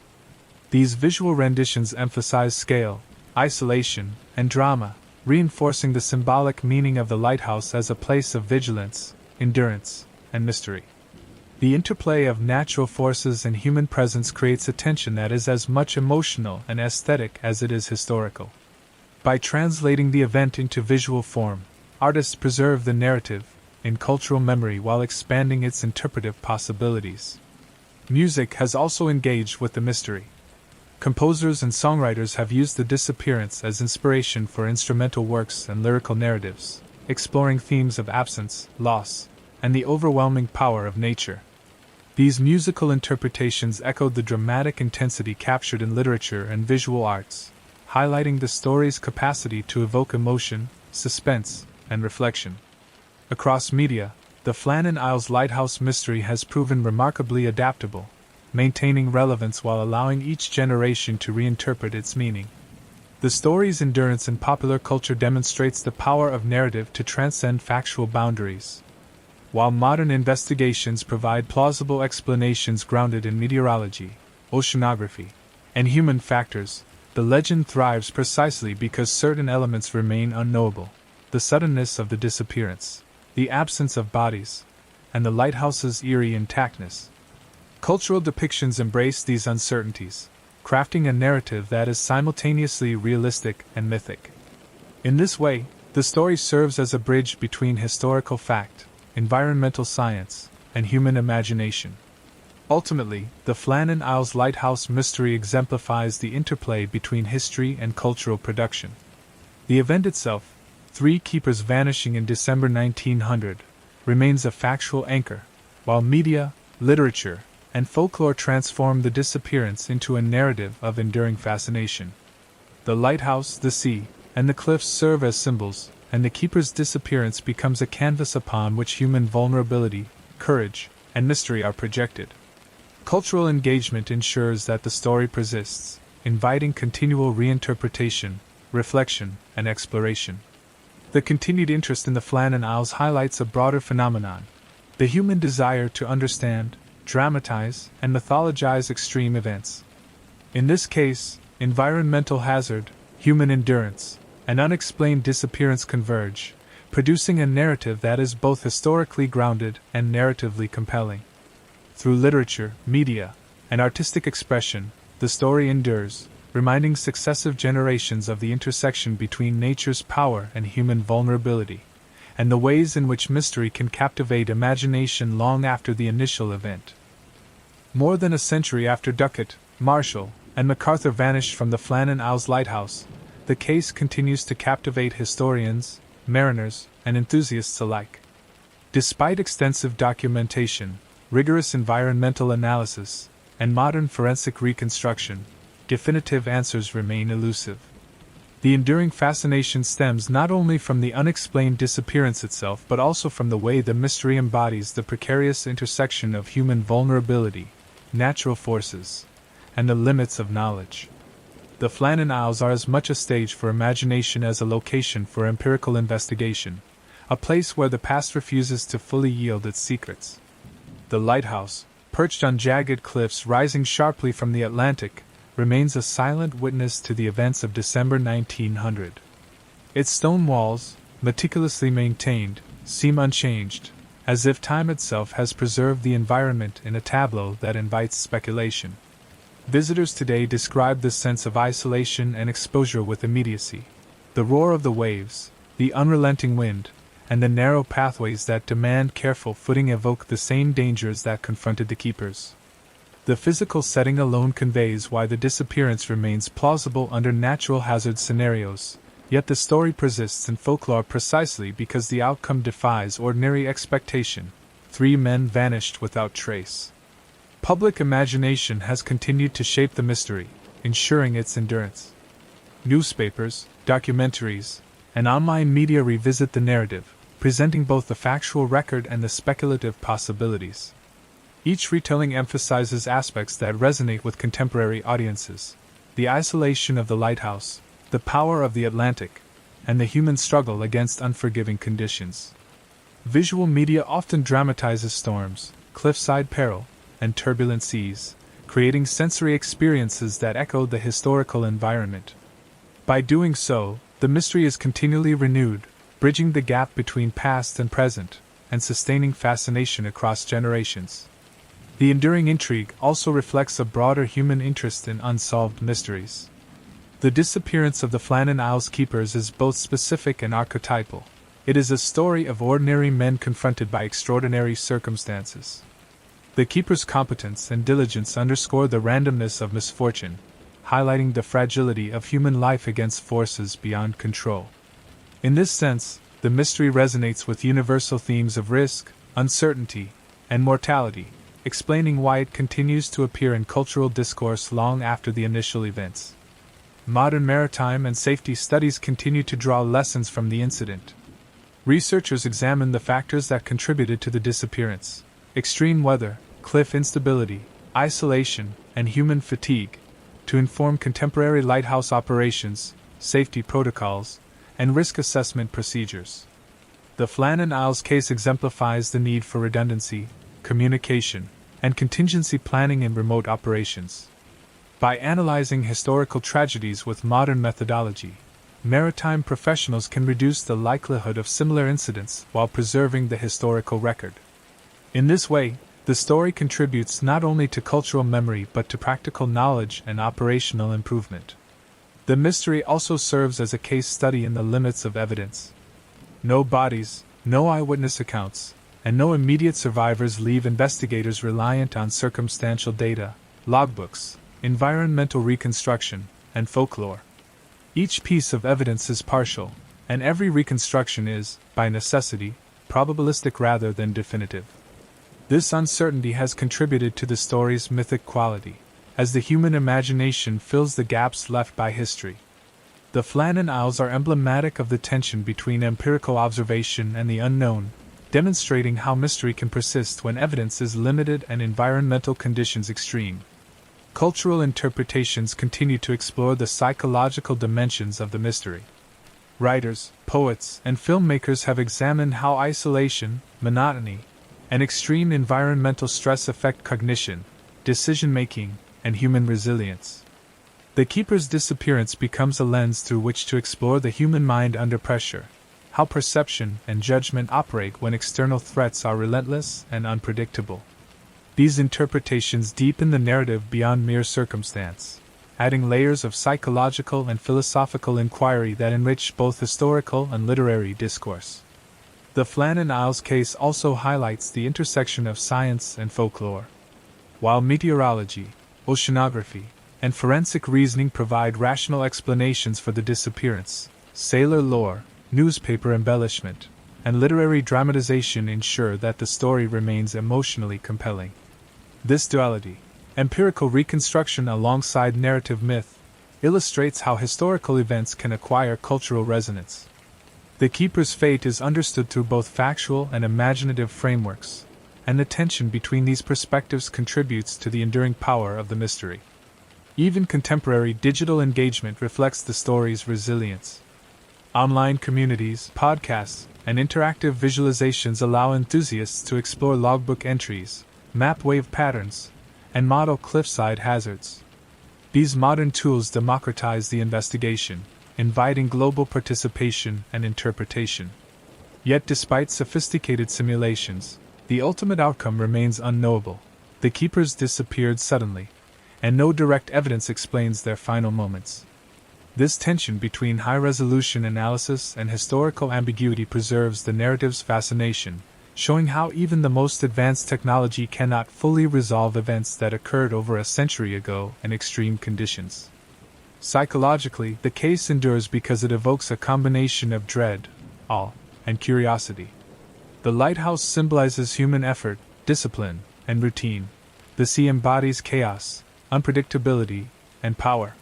These visual renditions emphasize scale, isolation, and drama, reinforcing the symbolic meaning of the lighthouse as a place of vigilance, endurance, and mystery. The interplay of natural forces and human presence creates a tension that is as much emotional and aesthetic as it is historical. By translating the event into visual form, artists preserve the narrative in cultural memory while expanding its interpretive possibilities. Music has also engaged with the mystery. Composers and songwriters have used the disappearance as inspiration for instrumental works and lyrical narratives, exploring themes of absence, loss, and the overwhelming power of nature. These musical interpretations echoed the dramatic intensity captured in literature and visual arts, highlighting the story's capacity to evoke emotion, suspense, and reflection. Across media, the Flannan Isles Lighthouse mystery has proven remarkably adaptable, maintaining relevance while allowing each generation to reinterpret its meaning. The story's endurance in popular culture demonstrates the power of narrative to transcend factual boundaries. While modern investigations provide plausible explanations grounded in meteorology, oceanography, and human factors, the legend thrives precisely because certain elements remain unknowable: the suddenness of the disappearance, the absence of bodies, and the lighthouse's eerie intactness. Cultural depictions embrace these uncertainties, crafting a narrative that is simultaneously realistic and mythic. In this way, the story serves as a bridge between historical fact, environmental science, and human imagination. Ultimately, the Flannan Isles Lighthouse mystery exemplifies the interplay between history and cultural production. The event itself, 3 keepers vanishing in December 1900, remains a factual anchor, while media, literature, and folklore transform the disappearance into a narrative of enduring fascination. The lighthouse, the sea, and the cliffs serve as symbols, and the keeper's disappearance becomes a canvas upon which human vulnerability, courage, and mystery are projected. Cultural engagement ensures that the story persists, inviting continual reinterpretation, reflection, and exploration. The continued interest in the Flannan Isles highlights a broader phenomenon: the human desire to understand, dramatize, and mythologize extreme events. In this case, environmental hazard, human endurance, and unexplained disappearance converge, producing a narrative that is both historically grounded and narratively compelling. Through literature, media, and artistic expression, the story endures, reminding successive generations of the intersection between nature's power and human vulnerability, and the ways in which mystery can captivate imagination long after the initial event. More than a century after Duckett, Marshall, and MacArthur vanished from the Flannan Isles Lighthouse, the case continues to captivate historians, mariners, and enthusiasts alike. Despite extensive documentation, rigorous environmental analysis, and modern forensic reconstruction, definitive answers remain elusive. The enduring fascination stems not only from the unexplained disappearance itself but also from the way the mystery embodies the precarious intersection of human vulnerability, natural forces, and the limits of knowledge. The Flannan Isles are as much a stage for imagination as a location for empirical investigation, a place where the past refuses to fully yield its secrets. The lighthouse, perched on jagged cliffs rising sharply from the Atlantic, remains a silent witness to the events of December 1900. Its stone walls, meticulously maintained, seem unchanged, as if time itself has preserved the environment in a tableau that invites speculation. Visitors today describe this sense of isolation and exposure with immediacy. The roar of the waves, the unrelenting wind, and the narrow pathways that demand careful footing evoke the same dangers that confronted the keepers. The physical setting alone conveys why the disappearance remains plausible under natural hazard scenarios, yet the story persists in folklore precisely because the outcome defies ordinary expectation. 3 men vanished without trace. Public imagination has continued to shape the mystery, ensuring its endurance. Newspapers, documentaries, and online media revisit the narrative, presenting both the factual record and the speculative possibilities. Each retelling emphasizes aspects that resonate with contemporary audiences: the isolation of the lighthouse, the power of the Atlantic, and the human struggle against unforgiving conditions. Visual media often dramatizes storms, cliffside peril, and turbulent seas, creating sensory experiences that echo the historical environment. By doing so, the mystery is continually renewed, bridging the gap between past and present, and sustaining fascination across generations. The enduring intrigue also reflects a broader human interest in unsolved mysteries. The disappearance of the Flannan Isles keepers is both specific and archetypal. It is a story of ordinary men confronted by extraordinary circumstances. The keepers' competence and diligence underscore the randomness of misfortune, highlighting the fragility of human life against forces beyond control. In this sense, the mystery resonates with universal themes of risk, uncertainty, and mortality, explaining why it continues to appear in cultural discourse long after the initial events. Modern maritime and safety studies continue to draw lessons from the incident. Researchers examine the factors that contributed to the disappearance: extreme weather, cliff instability, isolation, and human fatigue, to inform contemporary lighthouse operations, safety protocols, and risk assessment procedures. The Flannan Isles case exemplifies the need for redundancy, communication, and contingency planning in remote operations. By analyzing historical tragedies with modern methodology, maritime professionals can reduce the likelihood of similar incidents while preserving the historical record. In this way, the story contributes not only to cultural memory but to practical knowledge and operational improvement. The mystery also serves as a case study in the limits of evidence. No bodies, no eyewitness accounts, and no immediate survivors leave investigators reliant on circumstantial data, logbooks, environmental reconstruction, and folklore. Each piece of evidence is partial, and every reconstruction is, by necessity, probabilistic rather than definitive. This uncertainty has contributed to the story's mythic quality, as the human imagination fills the gaps left by history. The Flannan Isles are emblematic of the tension between empirical observation and the unknown, demonstrating how mystery can persist when evidence is limited and environmental conditions extreme. cultural interpretations continue to explore the psychological dimensions of the mystery. Writers, poets, and filmmakers have examined how isolation, monotony, and extreme environmental stress affect cognition, decision-making, and human resilience. The Keeper's disappearance becomes a lens through which to explore the human mind under pressure, how perception and judgment operate when external threats are relentless and unpredictable. These interpretations deepen the narrative beyond mere circumstance, adding layers of psychological and philosophical inquiry that enrich both historical and literary discourse. The Flannan Isles case also highlights the intersection of science and folklore. While meteorology, oceanography, and forensic reasoning provide rational explanations for the disappearance, sailor lore, newspaper embellishment, and literary dramatization ensure that the story remains emotionally compelling. This duality, empirical reconstruction alongside narrative myth, illustrates how historical events can acquire cultural resonance. The Keeper's fate is understood through both factual and imaginative frameworks, and the tension between these perspectives contributes to the enduring power of the mystery. Even contemporary digital engagement reflects the story's resilience. Online communities, podcasts, and interactive visualizations allow enthusiasts to explore logbook entries, map wave patterns, and model cliffside hazards. These modern tools democratize the investigation, inviting global participation and interpretation. Yet despite sophisticated simulations, the ultimate outcome remains unknowable. The Keepers disappeared suddenly, and no direct evidence explains their final moments. This tension between high-resolution analysis and historical ambiguity preserves the narrative's fascination, showing how even the most advanced technology cannot fully resolve events that occurred over a century ago in extreme conditions. Psychologically, the case endures because it evokes a combination of dread, awe, and curiosity. The lighthouse symbolizes human effort, discipline, and routine. The sea embodies chaos, unpredictability, and power.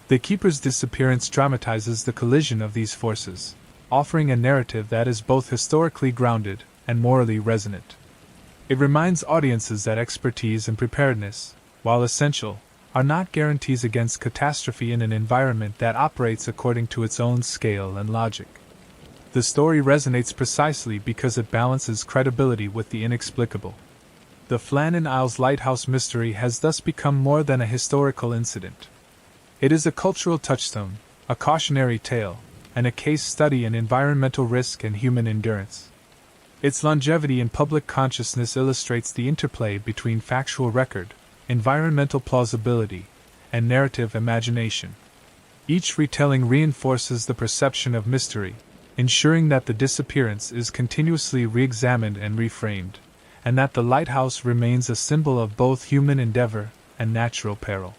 The Keeper's disappearance dramatizes the collision of these forces, offering a narrative that is both historically grounded and morally resonant. It reminds audiences that expertise and preparedness, while essential, are not guarantees against catastrophe in an environment that operates according to its own scale and logic. The story resonates precisely because it balances credibility with the inexplicable. The Flannan Isles Lighthouse mystery has thus become more than a historical incident. It is a cultural touchstone, a cautionary tale, and a case study in environmental risk and human endurance. Its longevity in public consciousness illustrates the interplay between factual record, environmental plausibility, and narrative imagination. Each retelling reinforces the perception of mystery, ensuring that the disappearance is continuously re-examined and reframed, and that the lighthouse remains a symbol of both human endeavor and natural peril.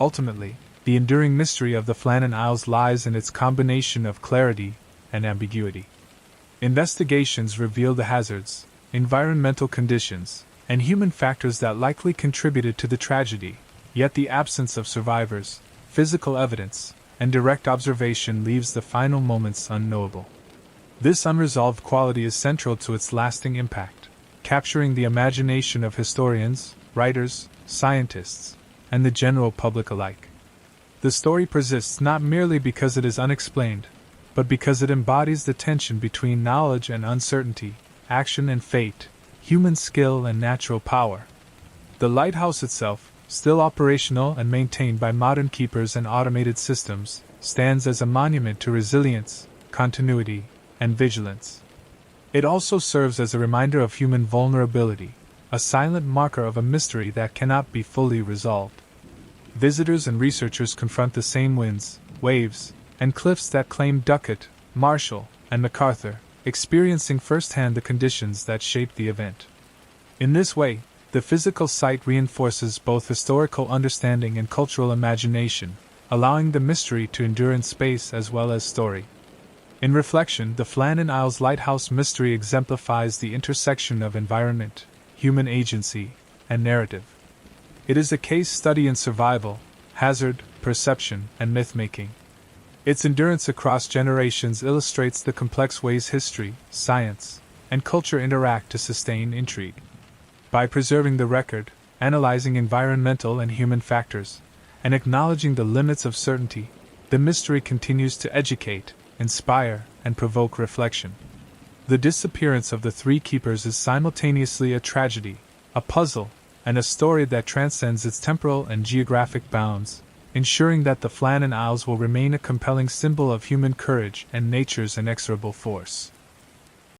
Ultimately, the enduring mystery of the Flannan Isles lies in its combination of clarity and ambiguity. Investigations reveal the hazards, environmental conditions, and human factors that likely contributed to the tragedy, yet the absence of survivors, physical evidence, and direct observation leaves the final moments unknowable. This unresolved quality is central to its lasting impact, capturing the imagination of historians, writers, scientists, and the general public alike. The story persists not merely because it is unexplained, but because it embodies the tension between knowledge and uncertainty, action and fate, human skill and natural power. The lighthouse itself, still operational and maintained by modern keepers and automated systems, stands as a monument to resilience, continuity, and vigilance. It also serves as a reminder of human vulnerability, a silent marker of a mystery that cannot be fully resolved. Visitors and researchers confront the same winds, waves, and cliffs that claim Duckett, Marshall, and MacArthur, experiencing firsthand the conditions that shaped the event. In this way, the physical site reinforces both historical understanding and cultural imagination, allowing the mystery to endure in space as well as story. In reflection, the Flannan Isles Lighthouse mystery exemplifies the intersection of environment, human agency, and narrative. It is a case study in survival, hazard, perception, and myth-making. Its endurance across generations illustrates the complex ways history, science, and culture interact to sustain intrigue. By preserving the record, analyzing environmental and human factors, and acknowledging the limits of certainty, the mystery continues to educate, inspire, and provoke reflection. The disappearance of the three keepers is simultaneously a tragedy, a puzzle, and a story that transcends its temporal and geographic bounds, ensuring that the Flannan Isles will remain a compelling symbol of human courage and nature's inexorable force.